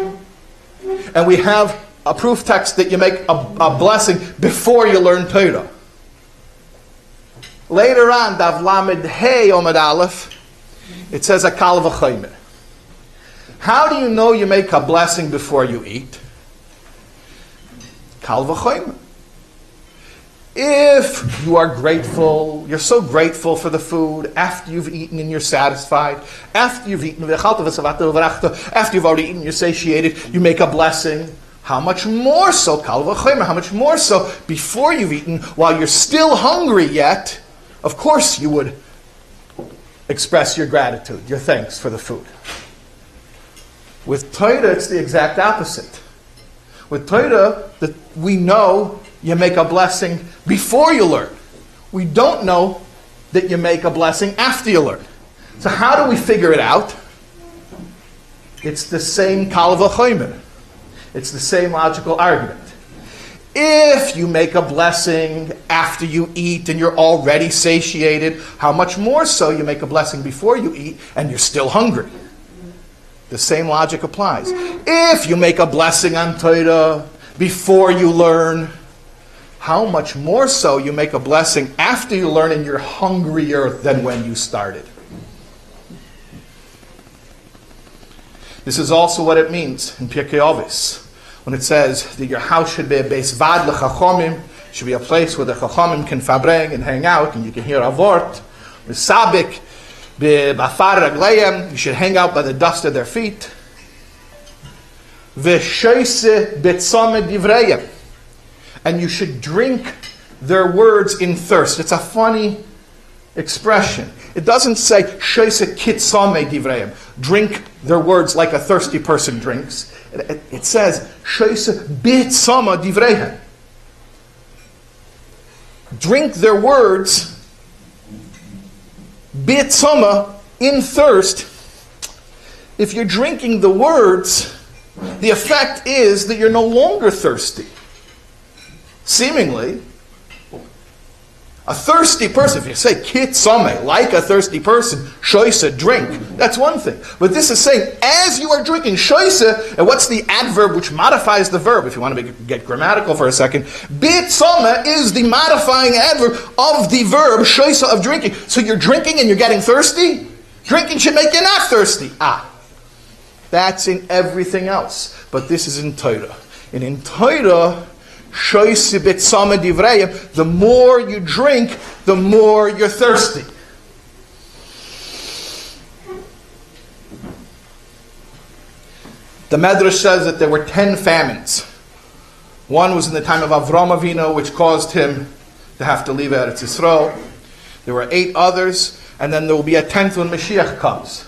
and we have a proof text that you make a blessing before you learn Torah. Later on, Dav Lamed Hey Omid Aleph, it says a kal v'chaymer. How do you know you make a blessing before you eat? Kal v'chaymer. If you are grateful, you're so grateful for the food after you've eaten and you're satisfied, after you've eaten, after you've already eaten, you're satiated, you make a blessing. How much more so, kal v'chaymer, how much more so before you've eaten, while you're still hungry yet, of course you would express your gratitude, your thanks for the food. With Torah, it's the exact opposite. With Torah, we know you make a blessing before you learn. We don't know that you make a blessing after you learn. So how do we figure it out? It's the same kal v'chomer. It's the same logical argument. If you make a blessing after you eat and you're already satiated, how much more so you make a blessing before you eat and you're still hungry? The same logic applies. If you make a blessing on Torah before you learn, how much more so you make a blessing after you learn and you're hungrier than when you started. This is also what it means in Pirkei Avos, when it says that your house should be a beis vad l'chachomim, should be a place where the chachomim can fabreng and hang out, and you can hear a vort, misabik, b'afar ragleim, you should hang out by the dust of their feet. V'shoise b'tzome divreyim, and you should drink their words in thirst. It's a funny expression. It doesn't say shoise kitsame divreyim, drink their words like a thirsty person drinks. It says shoise bitsama divreyim, drink their words bitsama, in thirst. If you're drinking the words, the effect is that you're no longer thirsty. Seemingly, a thirsty person, if you say kitsame, like a thirsty person, shoisa, drink, that's one thing. But this is saying, as you are drinking shoisa, and what's the adverb which modifies the verb? If you want to get grammatical for a second, bitsame is the modifying adverb of the verb shoisa, of drinking. So you're drinking and you're getting thirsty? Drinking should make you not thirsty. That's in everything else. But this is in Torah. And in Torah, the more you drink, the more you're thirsty. The Medrash says that there were 10 famines. One was in the time of Avram Avinu, which caused him to have to leave Eretz Yisrael. There were 8 others, and then there will be a 10th when Mashiach comes.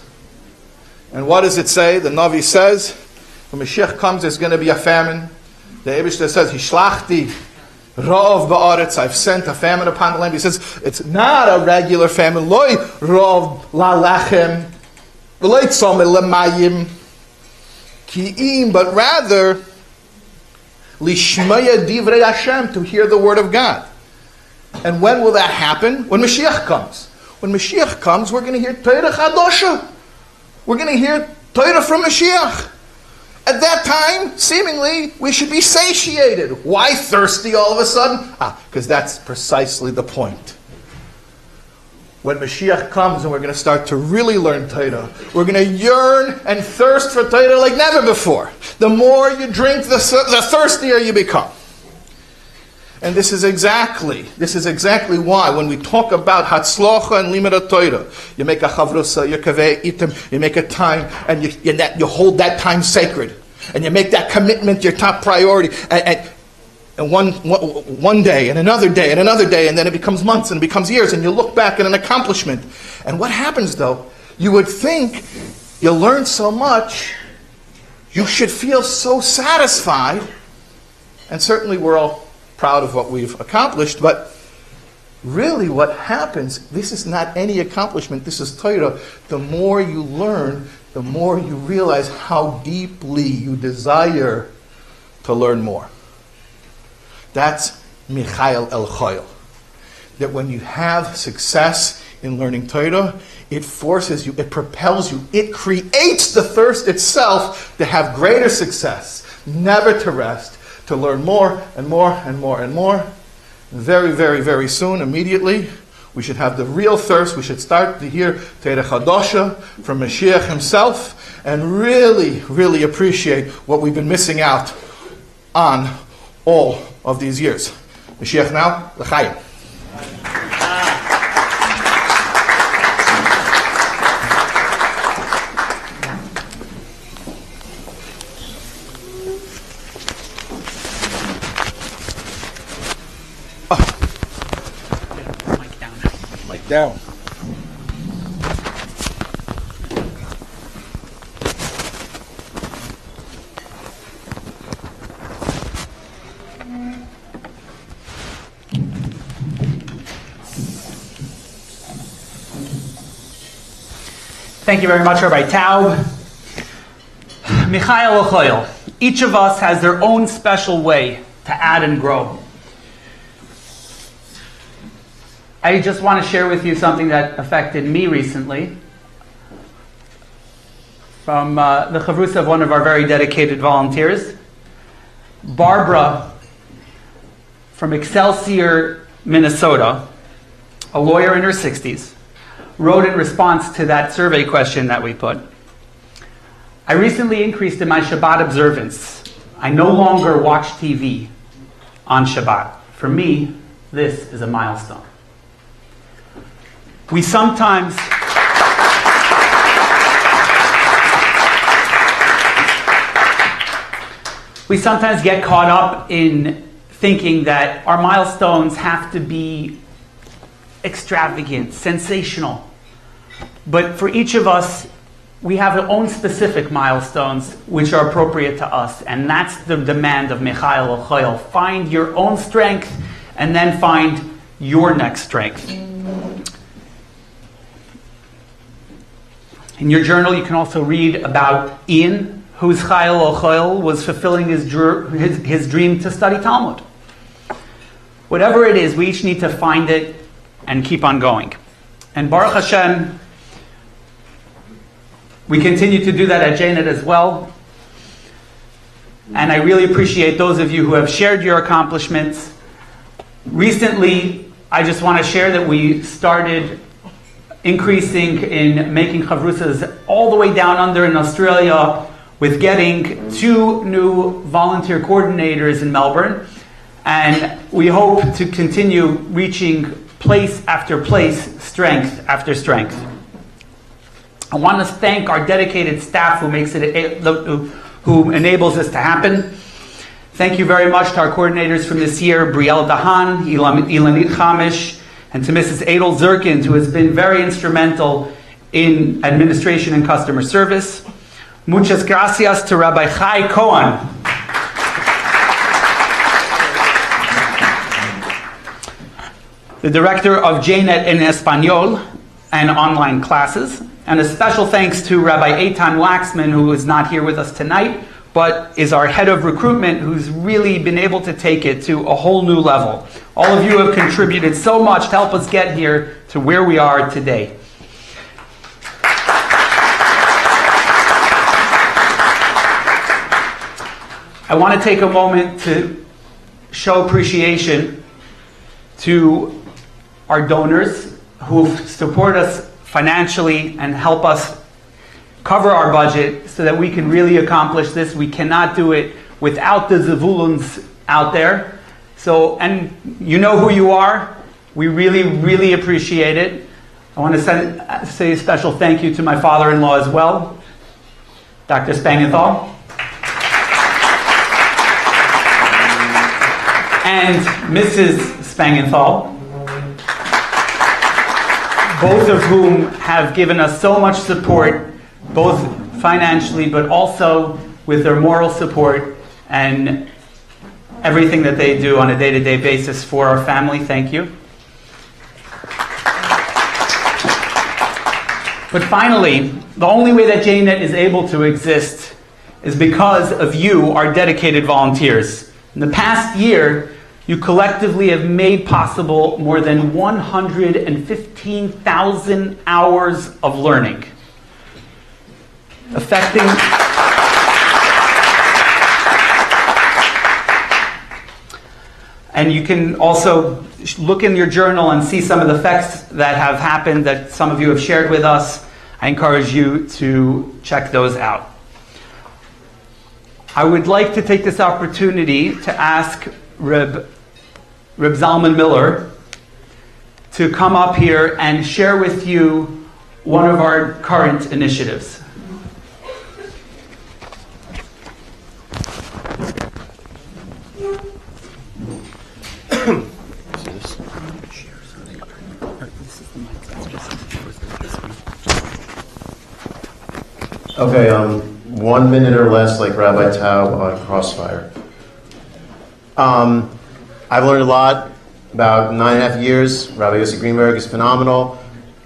And what does it say? The Navi says, when Mashiach comes, there's going to be a famine. The Eibishter says, Hishlachti rov ba'aretz, I've sent a famine upon the land. He says, it's not a regular famine. Loi rov la lachem, v'loi tzomeh lemayim ki'im, but rather, lishmaya divrei Hashem, to hear the word of God. And when will that happen? When Mashiach comes. When Mashiach comes, we're going to hear Torah Chadosha. We're going to hear Torah from Mashiach. At that time, seemingly, we should be satiated. Why thirsty all of a sudden? Because that's precisely the point. When Mashiach comes and we're going to start to really learn Torah, we're going to yearn and thirst for Torah like never before. The more you drink, the thirstier you become. And this is exactly why when we talk about Hatzlocha and Limud Torah, you make a chavrusa, you kaveh itim, you make a time, and you hold that time sacred, and you make that commitment your top priority, and one day, and another day, and another day, and then it becomes months, and it becomes years, and you look back at an accomplishment. And what happens though? You would think you learned so much, you should feel so satisfied, and certainly we're all proud of what we've accomplished, but really what happens, this is not any accomplishment, this is Torah. The more you learn, the more you realize how deeply you desire to learn more. That's Michael El Choyel. That when you have success in learning Torah, it forces you, it propels you, it creates the thirst itself to have greater success, never to rest, to learn more and more and more and more. Very, very, very soon, immediately, we should have the real thirst. We should start to hear Torah Chadosha from Mashiach himself and really, really appreciate what we've been missing out on all of these years. Mashiach now, l'chaim. Down. Thank you very much, Rabbi Taub. Michael Ochoyel. Each of us has their own special way to add and grow. I just want to share with you something that affected me recently from the chavrusa of one of our very dedicated volunteers. Barbara from Excelsior, Minnesota, a lawyer in her 60s, wrote in response to that survey question that we put, I recently increased in my Shabbat observance. I no longer watch TV on Shabbat. For me, this is a milestone. We sometimes get caught up in thinking that our milestones have to be extravagant, sensational. But for each of us, we have our own specific milestones which are appropriate to us. And that's the demand of Michael Ochoyel. Find your own strength and then find your next strength. In your journal, you can also read about Ian, whose Chayil Ochoyel was fulfilling his dream to study Talmud. Whatever it is, we each need to find it and keep on going. And Baruch Hashem, we continue to do that at JNet as well. And I really appreciate those of you who have shared your accomplishments. Recently, I just want to share that we started increasing in making chavrusas all the way down under in Australia with getting 2 new volunteer coordinators in Melbourne. And we hope to continue reaching place after place, strength after strength. I want to thank our dedicated staff who who enables this to happen. Thank you very much to our coordinators from this year, Brielle Dahan, Ilanit Chamish, and to Mrs. Adel Zirkind, who has been very instrumental in administration and customer service. Muchas gracias to Rabbi Chai Cohen. The director of JNet in Espanol and online classes. And a special thanks to Rabbi Eitan Waxman, who is not here with us tonight, but is our head of recruitment, who's really been able to take it to a whole new level. All of you have contributed so much to help us get here to where we are today. I want to take a moment to show appreciation to our donors who support us financially and help us cover our budget so that we can really accomplish this. We cannot do it without the Zavuluns out there. So, and you know who you are. We really, really appreciate it. I want to say a special thank you to my father-in-law as well, Dr. Spangenthal. And Mrs. Spangenthal, both of whom have given us so much support, both financially but also with their moral support and everything that they do on a day-to-day basis for our family. Thank you. But finally, the only way that JNet is able to exist is because of you, our dedicated volunteers. In the past year, you collectively have made possible more than 115,000 hours of learning, affecting and you can also look in your journal and see some of the effects that have happened that some of you have shared with us. I encourage you to check those out. I would like to take this opportunity to ask Reb Zalman Miller to come up here and share with you one of our current initiatives. Okay, 1 minute or less, like Rabbi Taub on Crossfire. I've learned a lot about 9.5 years. Rabbi Yossi Greenberg is phenomenal.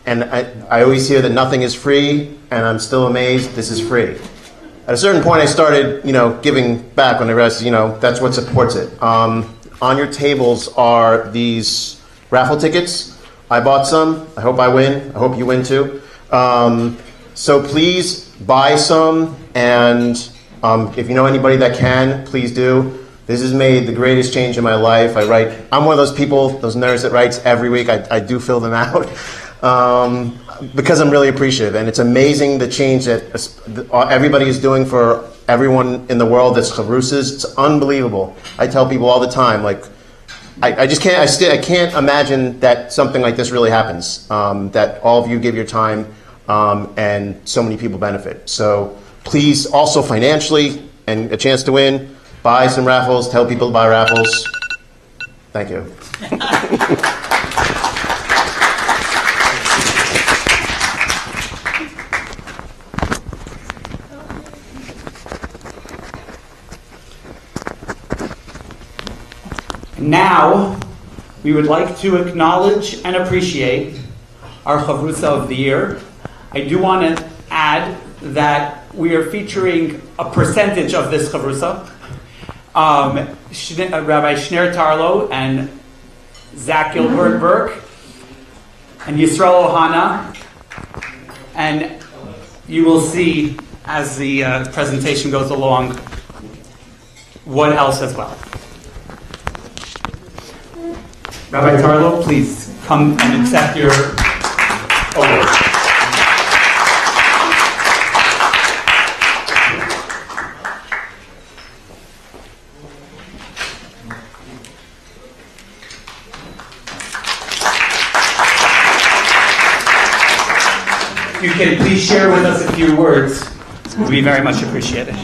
and I always hear that nothing is free, and I'm still amazed this is free. At a certain point, I started, giving back when I realized, that's what supports it. On your tables are these raffle tickets. I bought some. I hope I win. I hope you win too. So please buy some, and if you know anybody that can, please do. This has made the greatest change in my life. I'm one of those people, those nerds that writes every week. I do fill them out because I'm really appreciative. And it's amazing the change that everybody is doing for everyone in the world that's chavrusas. It's unbelievable. I tell people all the time, I just can't, I can't imagine that something like this really happens, that all of you give your time and so many people benefit. So please, also financially and a chance to win, buy some raffles, tell people to buy raffles. Thank you. Now, we would like to acknowledge and appreciate our Chavrusa of the year. I do want to add that we are featuring a percentage of this Chavrusa. Rabbi Shner Tarlow and Zack Burke and Yisrael Ohana. And you will see as the presentation goes along what else as well. Rabbi Tarlow, please come and accept your award. If you can please share with us a few words, it would be very much appreciated.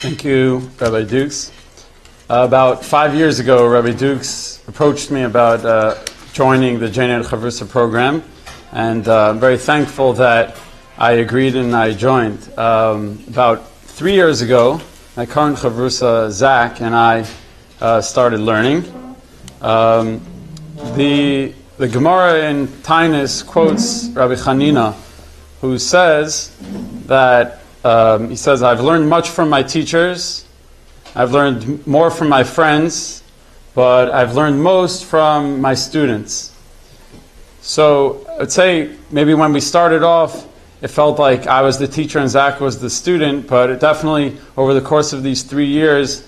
Thank you, Rabbi Dukes. About 5 years ago, Rabbi Dukes approached me about joining the JNet Chavrusa program, and I'm very thankful that I agreed and I joined. About 3 years ago, my current Chavrusa, Zack, and I started learning. The Gemara in Tainus quotes Rabbi Chanina, who says that he says, I've learned much from my teachers, I've learned more from my friends, but I've learned most from my students. So I'd say maybe when we started off, it felt like I was the teacher and Zack was the student, but it definitely over the course of these 3 years,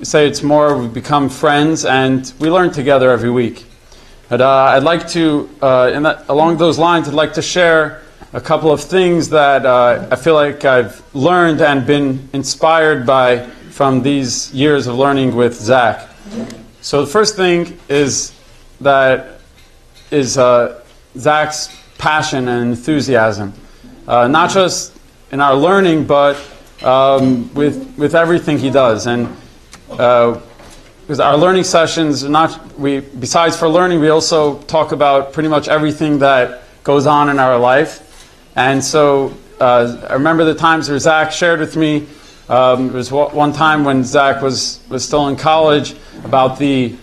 say it's more, we've become friends and we learn together every week. But I'd like to, along those lines, I'd like to share a couple of things that I feel like I've learned and been inspired by from these years of learning with Zack. So the first thing is Zack's passion and enthusiasm, not just in our learning, but with everything he does. And because our learning sessions, besides for learning, we also talk about pretty much everything that goes on in our life. And so I remember the times where Zack shared with me, there was one time when Zack was still in college, about the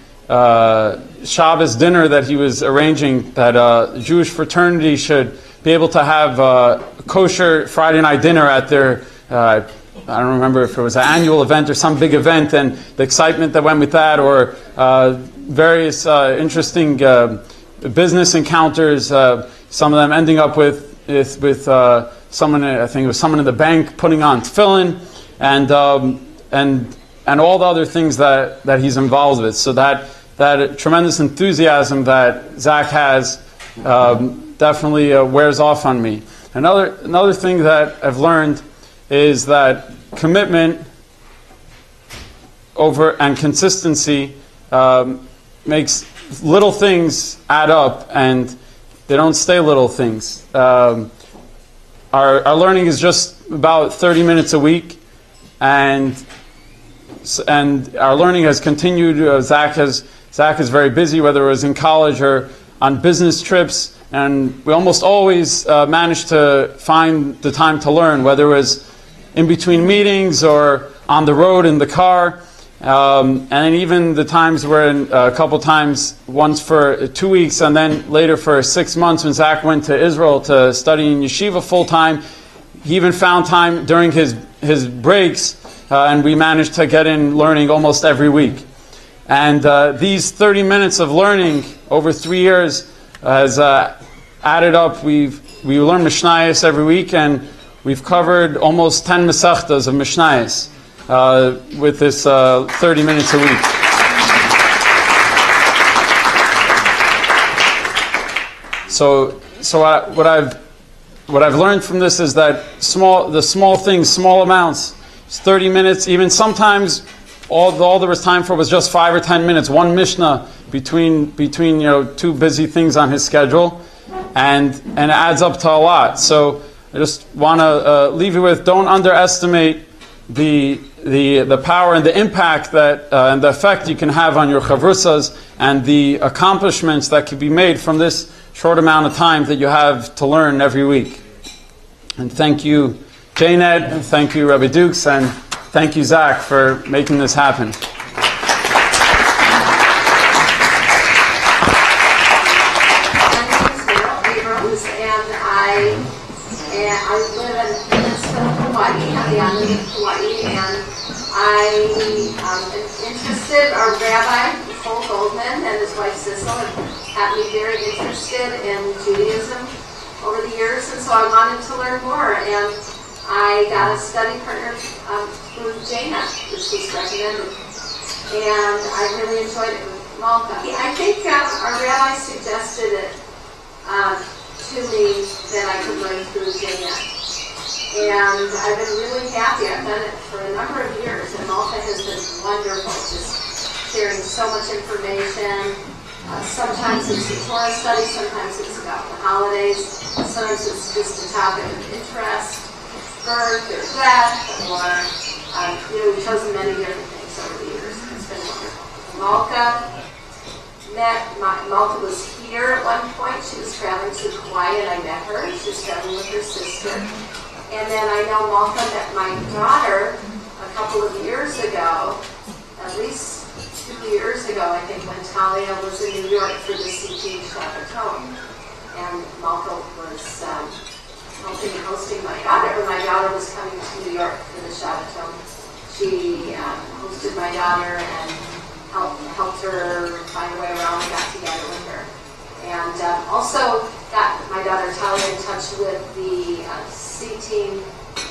Shabbos dinner that he was arranging, that the Jewish fraternity should be able to have kosher Friday night dinner at their, I don't remember if it was an annual event or some big event, and the excitement that went with that, or various interesting business encounters, some of them ending up with someone, I think it was someone in the bank putting on tefillin, and all the other things that he's involved with. So that tremendous enthusiasm that Zack has definitely wears off on me. Another thing that I've learned is that commitment over and consistency makes little things add up, and they don't stay little things. Our learning is just about 30 minutes a week, and and our learning has continued. Zack is very busy, whether it was in college or on business trips, and we almost always managed to find the time to learn, whether it was in between meetings or on the road in the car. And even the times where a couple times, once for 2 weeks and then later for 6 months when Zack went to Israel to study in yeshiva full time, he even found time during his breaks, and we managed to get in learning almost every week. And these 30 minutes of learning over 3 years has added up. We learn Mishnayos every week, and we've covered almost 10 Masechtas of Mishnayos with this 30 minutes a week. So what I've learned from this is that the small things, small amounts, 30 minutes, even sometimes all there was time for was just 5 or 10 minutes, one Mishnah between two busy things on his schedule, and it adds up to a lot. So I just want to leave you with, don't underestimate the power and the impact that and the effect you can have on your chavrusas and the accomplishments that can be made from this short amount of time that you have to learn every week. And thank you, JNet, and thank you, Rabbi Dukes, and thank you, Zack, for making this happen. Our rabbi, Paul Goldman, and his wife Sissel have had me very interested in Judaism over the years, and so I wanted to learn more. And I got a study partner through JNet, which was recommended, and I really enjoyed it with Malka. I think our rabbi suggested it to me that I could learn through JNet. And I've been really happy. I've done it for a number of years, and Malka has been wonderful, just sharing so much information. Sometimes it's a Torah study, sometimes it's about the holidays, sometimes it's just a topic of interest, birth or death, or we've chosen many different things over the years. It's been wonderful. Malka was here at one point. She was traveling to Kauai, and I met her. She was traveling with her sister. And then I know Malka met my daughter a couple of years ago, at least 2 years ago, I think, when Talia was in New York for the CT Shabbaton. And Malka was helping and hosting my daughter. When my daughter was coming to New York for the Shabbaton, she hosted my daughter and helped her find a way around and got together with her. And also got my daughter Talia in touch with the C-team,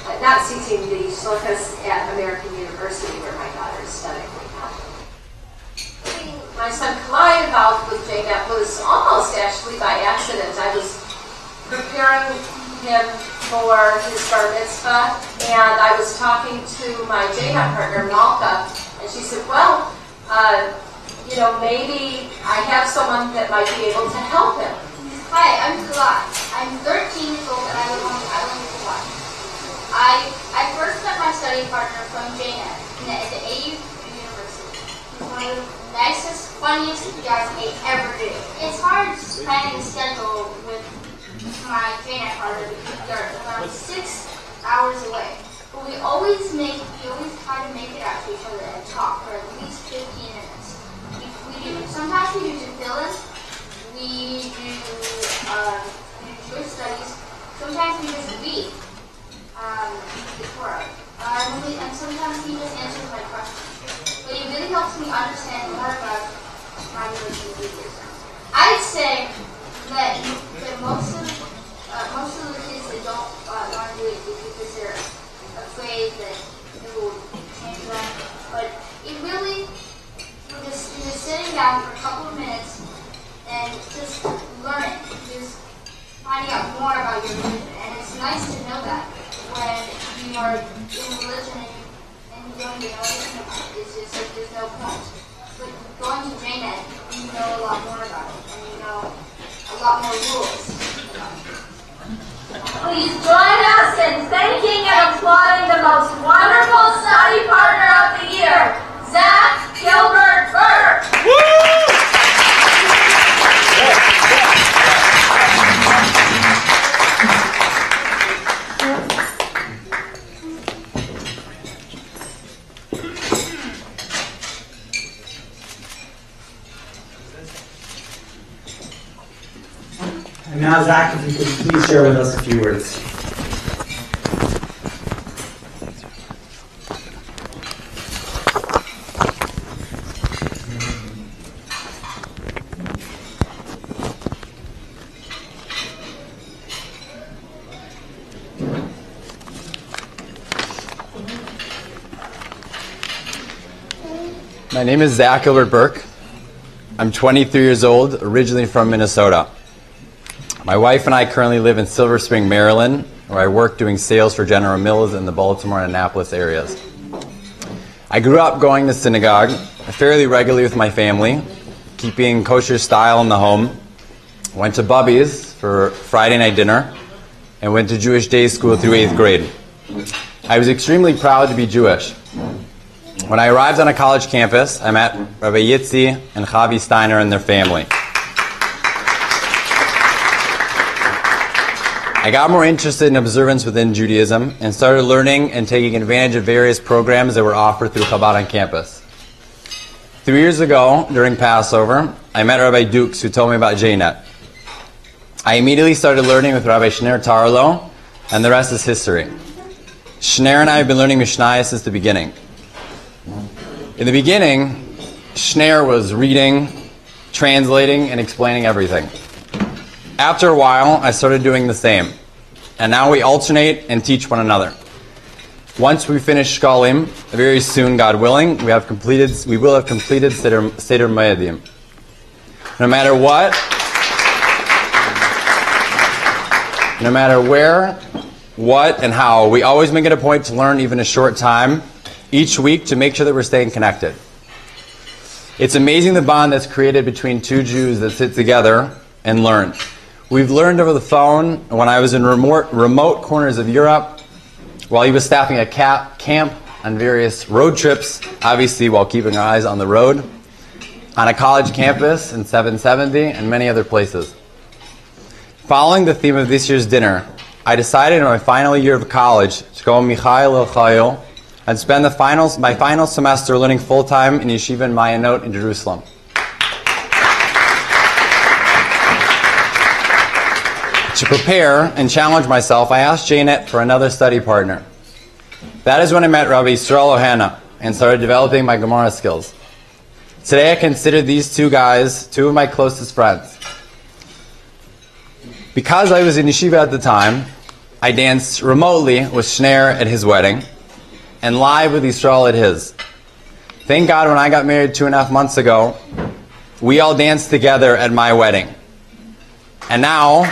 the shlichus at American University, where my daughter is studying. My son Kalai involved with JNet was almost actually by accident. I was preparing him for his bar mitzvah, and I was talking to my JNet partner, Malka, and she said, well, maybe I have someone that might be able to help him. Hi, I'm Kalai. I'm 13 years old and I live on the island of Hawaii. I first met my study partner from JNet at the AU University. He's one of the nicest, funniest guys I ever did. It's hard planning a schedule with my JNet partner because they're around 6 hours away. But we always try to make it out to each other and talk for at least 15 minutes. Sometimes we do fill-in. We do Jewish studies. Sometimes we just read the Torah. And sometimes he just answers my questions. But it really helps me understand more about my religion with Judaism. I'd say that most of the kids that don't want to do it because they're afraid that it will change them. But it really, just sitting down for a couple of minutes and just learning, just finding out more about your religion. And it's nice to know that when you are in religion and you don't even know anything about it. It's just like there's no point. But going to JNet, you know a lot more about it, and you know a lot more rules. Please join us in thanking and applauding the most wonderful study partner of the year. now, Zack, if you could please share with us a few words. My name is Zack Burke. I'm 23 years old, originally from Minnesota. My wife and I currently live in Silver Spring, Maryland, where I work doing sales for General Mills in the Baltimore and Annapolis areas. I grew up going to synagogue fairly regularly with my family, keeping kosher style in the home. Went to Bubby's for Friday night dinner, and went to Jewish day school through 8th grade. I was extremely proud to be Jewish. When I arrived on a college campus, I met Rabbi Yitzi and Chavi Steiner and their family. I got more interested in observance within Judaism and started learning and taking advantage of various programs that were offered through Chabad on campus. 3 years ago, during Passover, I met Rabbi Dukes, who told me about JNet. I immediately started learning with Rabbi Shner Tarlo, and the rest is history. Shner and I have been learning Mishnah since the beginning. In the beginning, Shner was reading, translating, and explaining everything. After a while, I started doing the same. And now we alternate and teach one another. Once we finish Shkalim, very soon, God willing, we will have completed Seder Moedim. No matter where, what, and how, we always make it a point to learn even a short time each week to make sure that we're staying connected. It's amazing the bond that's created between two Jews that sit together and learn. We've learned over the phone when I was in remote corners of Europe, while he was staffing a camp on various road trips, obviously while keeping our eyes on the road, on a college campus in 770, and many other places. Following the theme of this year's dinner, I decided in my final year of college to go Michael El Chayil and spend my final semester learning full-time in Yeshiva and Mayanot in Jerusalem. To prepare and challenge myself, I asked JNet for another study partner. That is when I met Rabbi Yisrael Ohana and started developing my Gemara skills. Today I consider these two guys two of my closest friends. Because I was in Yeshiva at the time, I danced remotely with Shner at his wedding and live with Yisrael at his. Thank God when I got married 2.5 months ago, we all danced together at my wedding. And now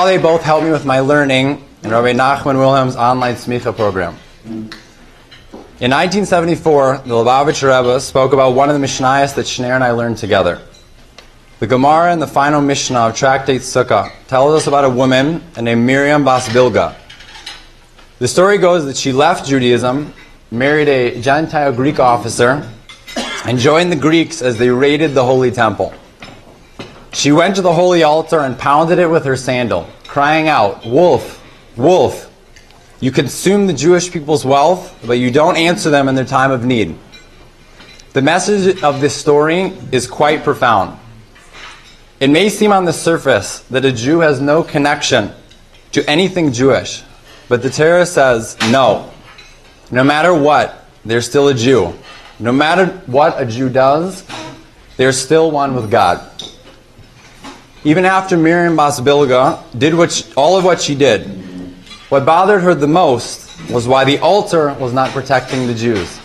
they both help me with my learning in Rabbi Nachman Wilhelm's online Smicha program. In 1974, the Lubavitcher Rebbe spoke about one of the Mishnayos that Shner and I learned together. The Gemara and the final Mishnah of Tractate Sukkah tells us about a woman named Miriam Bas Bilga. The story goes that she left Judaism, married a Gentile Greek officer, and joined the Greeks as they raided the Holy Temple. She went to the holy altar and pounded it with her sandal, crying out, "Wolf, wolf, you consume the Jewish people's wealth, but you don't answer them in their time of need." The message of this story is quite profound. It may seem on the surface that a Jew has no connection to anything Jewish, but the Torah says, no. No matter what, they're still a Jew. No matter what a Jew does, they're still one with God. Even after Miriam Bas Bilga did all of what she did, what bothered her the most was why the altar was not protecting the Jews.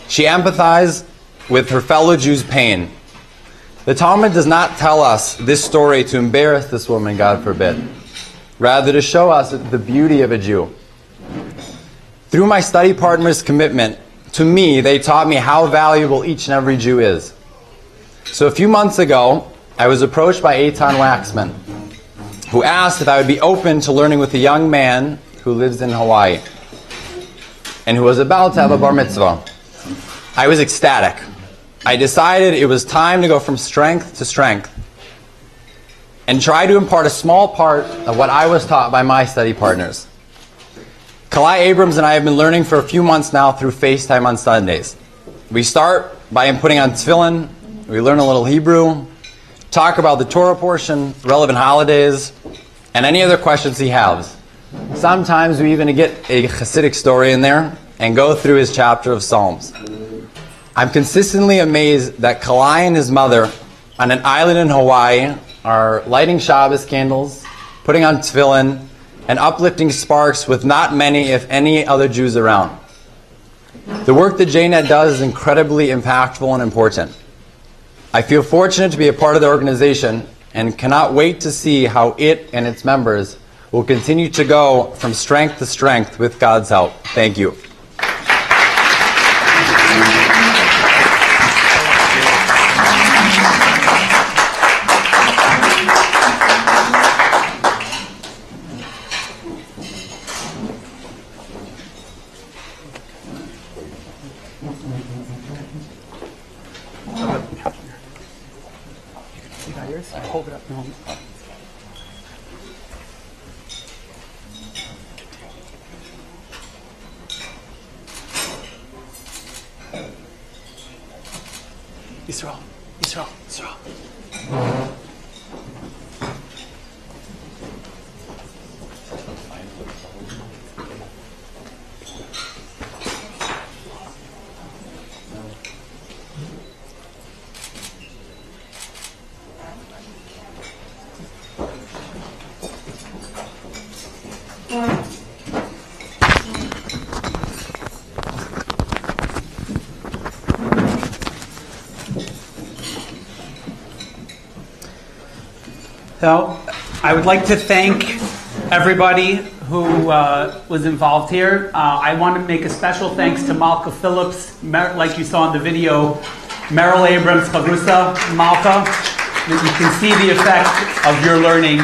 She empathized with her fellow Jews' pain. The Talmud does not tell us this story to embarrass this woman, God forbid. Rather, to show us the beauty of a Jew. Through my study partner's commitment to me, they taught me how valuable each and every Jew is. So a few months ago, I was approached by Eitan Waxman, who asked if I would be open to learning with a young man who lives in Hawaii and who was about to have a bar mitzvah. I was ecstatic. I decided it was time to go from strength to strength and try to impart a small part of what I was taught by my study partners. Kalai Abrams and I have been learning for a few months now through FaceTime on Sundays. We start by putting on tefillin we learn a little Hebrew, talk about the Torah portion, relevant holidays, and any other questions he has. Sometimes we even get a Hasidic story in there and go through his chapter of Psalms. I'm consistently amazed that Kalai and his mother on an island in Hawaii are lighting Shabbos candles, putting on tefillin, and uplifting sparks with not many, if any, other Jews around. The work that JNet does is incredibly impactful and important. I feel fortunate to be a part of the organization and cannot wait to see how it and its members will continue to go from strength to strength with God's help. Thank you. Hold it up. No. Israel. So, I would like to thank everybody who was involved here. I want to make a special thanks to Malka Phillips, like you saw in the video, Meryl Abrams, Chavrusa, Malka. You can see the effect of your learning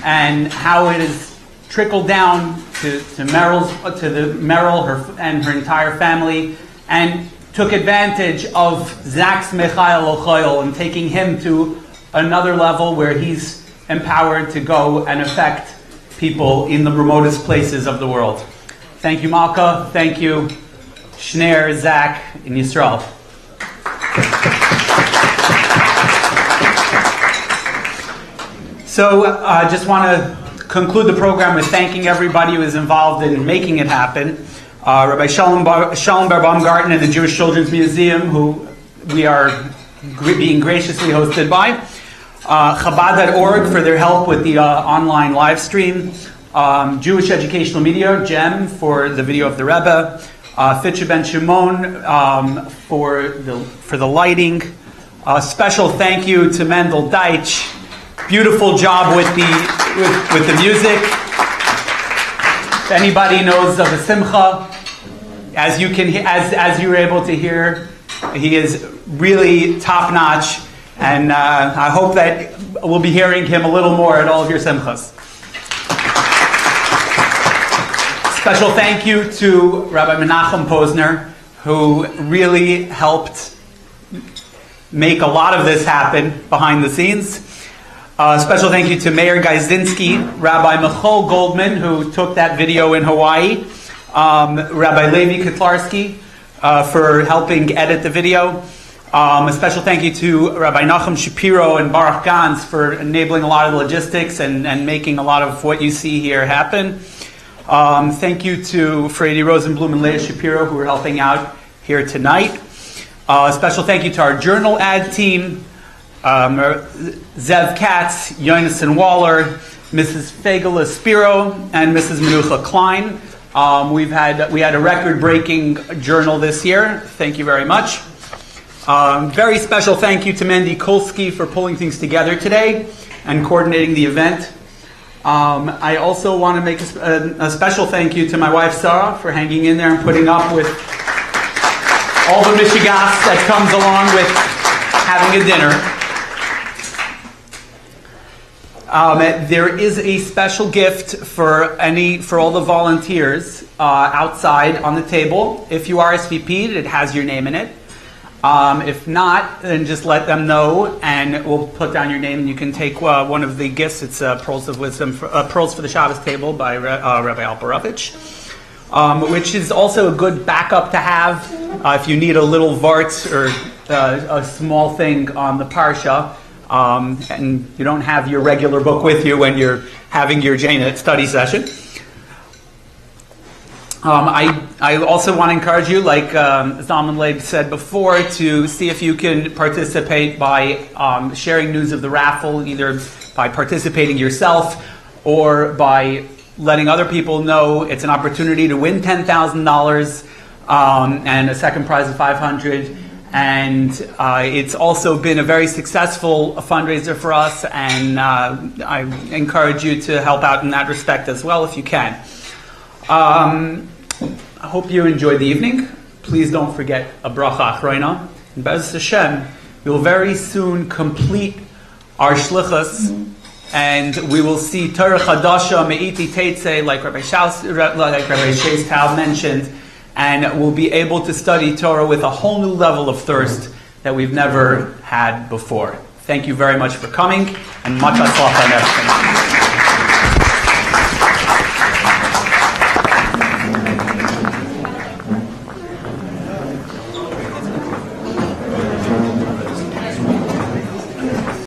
and how it has trickled down to Meryl and her entire family, and took advantage of Zack's Mechael Ochoyel and taking him to another level where he's empowered to go and affect people in the remotest places of the world. Thank you, Malka. Thank you, Shner, Zack, and Yisrael. So I just want to conclude the program with thanking everybody who is involved in making it happen. Rabbi Shalom Bar Baumgarten and the Jewish Children's Museum, who we are being graciously hosted by. Chabad.org for their help with the online live stream. Jewish Educational Media, GEM, for the video of the Rebbe. Fitcha Ben Shimon for the lighting. Special thank you to Mendel Deitch. Beautiful job with the music. If anybody knows of a simcha, as you were able to hear, he is really top notch. And I hope that we'll be hearing him a little more at all of your simchas. Special thank you to Rabbi Menachem Posner, who really helped make a lot of this happen behind the scenes. Special thank you to Meir Gajzinski, Rabbi Michal Goldman, who took that video in Hawaii, Rabbi Levi Kotlarski for helping edit the video. A special thank you to Rabbi Nachum Shapiro and Baruch Gans for enabling a lot of the logistics and making a lot of what you see here happen. Thank you to Frady Rosenblum and Leah Shapiro who are helping out here tonight. A special thank you to our journal ad team, Zev Katz, Yonason Waller, Mrs. Fagala Spiro, and Mrs. Menucha Klein. We had a record-breaking journal this year. Thank you very much. Very special thank you to Mandy Kolsky for pulling things together today and coordinating the event. I also want to make a special thank you to my wife Sarah for hanging in there and putting up with all the mishigas that comes along with having a dinner. There is a special gift for all the volunteers outside on the table. If you RSVP'd, it has your name in it. If not, then just let them know, and we'll put down your name, and you can take one of the gifts. It's Pearls of Wisdom, Pearls for the Shabbos Table by Rabbi Alperovich, which is also a good backup to have if you need a little vart or a small thing on the Parsha, and you don't have your regular book with you when you're having your JNet study session. I also want to encourage you, like Zalman Leib said before, to see if you can participate by sharing news of the raffle, either by participating yourself or by letting other people know. It's an opportunity to win $10,000 and a second prize of $500. And it's also been a very successful fundraiser for us, and I encourage you to help out in that respect as well if you can. I hope you enjoyed the evening. Please don't forget a bracha achroina. And Be'ez Hashem, we will very soon complete our shlichus, and we will see Torah Chadasha Me'iti Teitze, like Rabbi Shais Tal mentioned, and we'll be able to study Torah with a whole new level of thirst that we've never had before. Thank you very much for coming, and much hatzlacha on everything.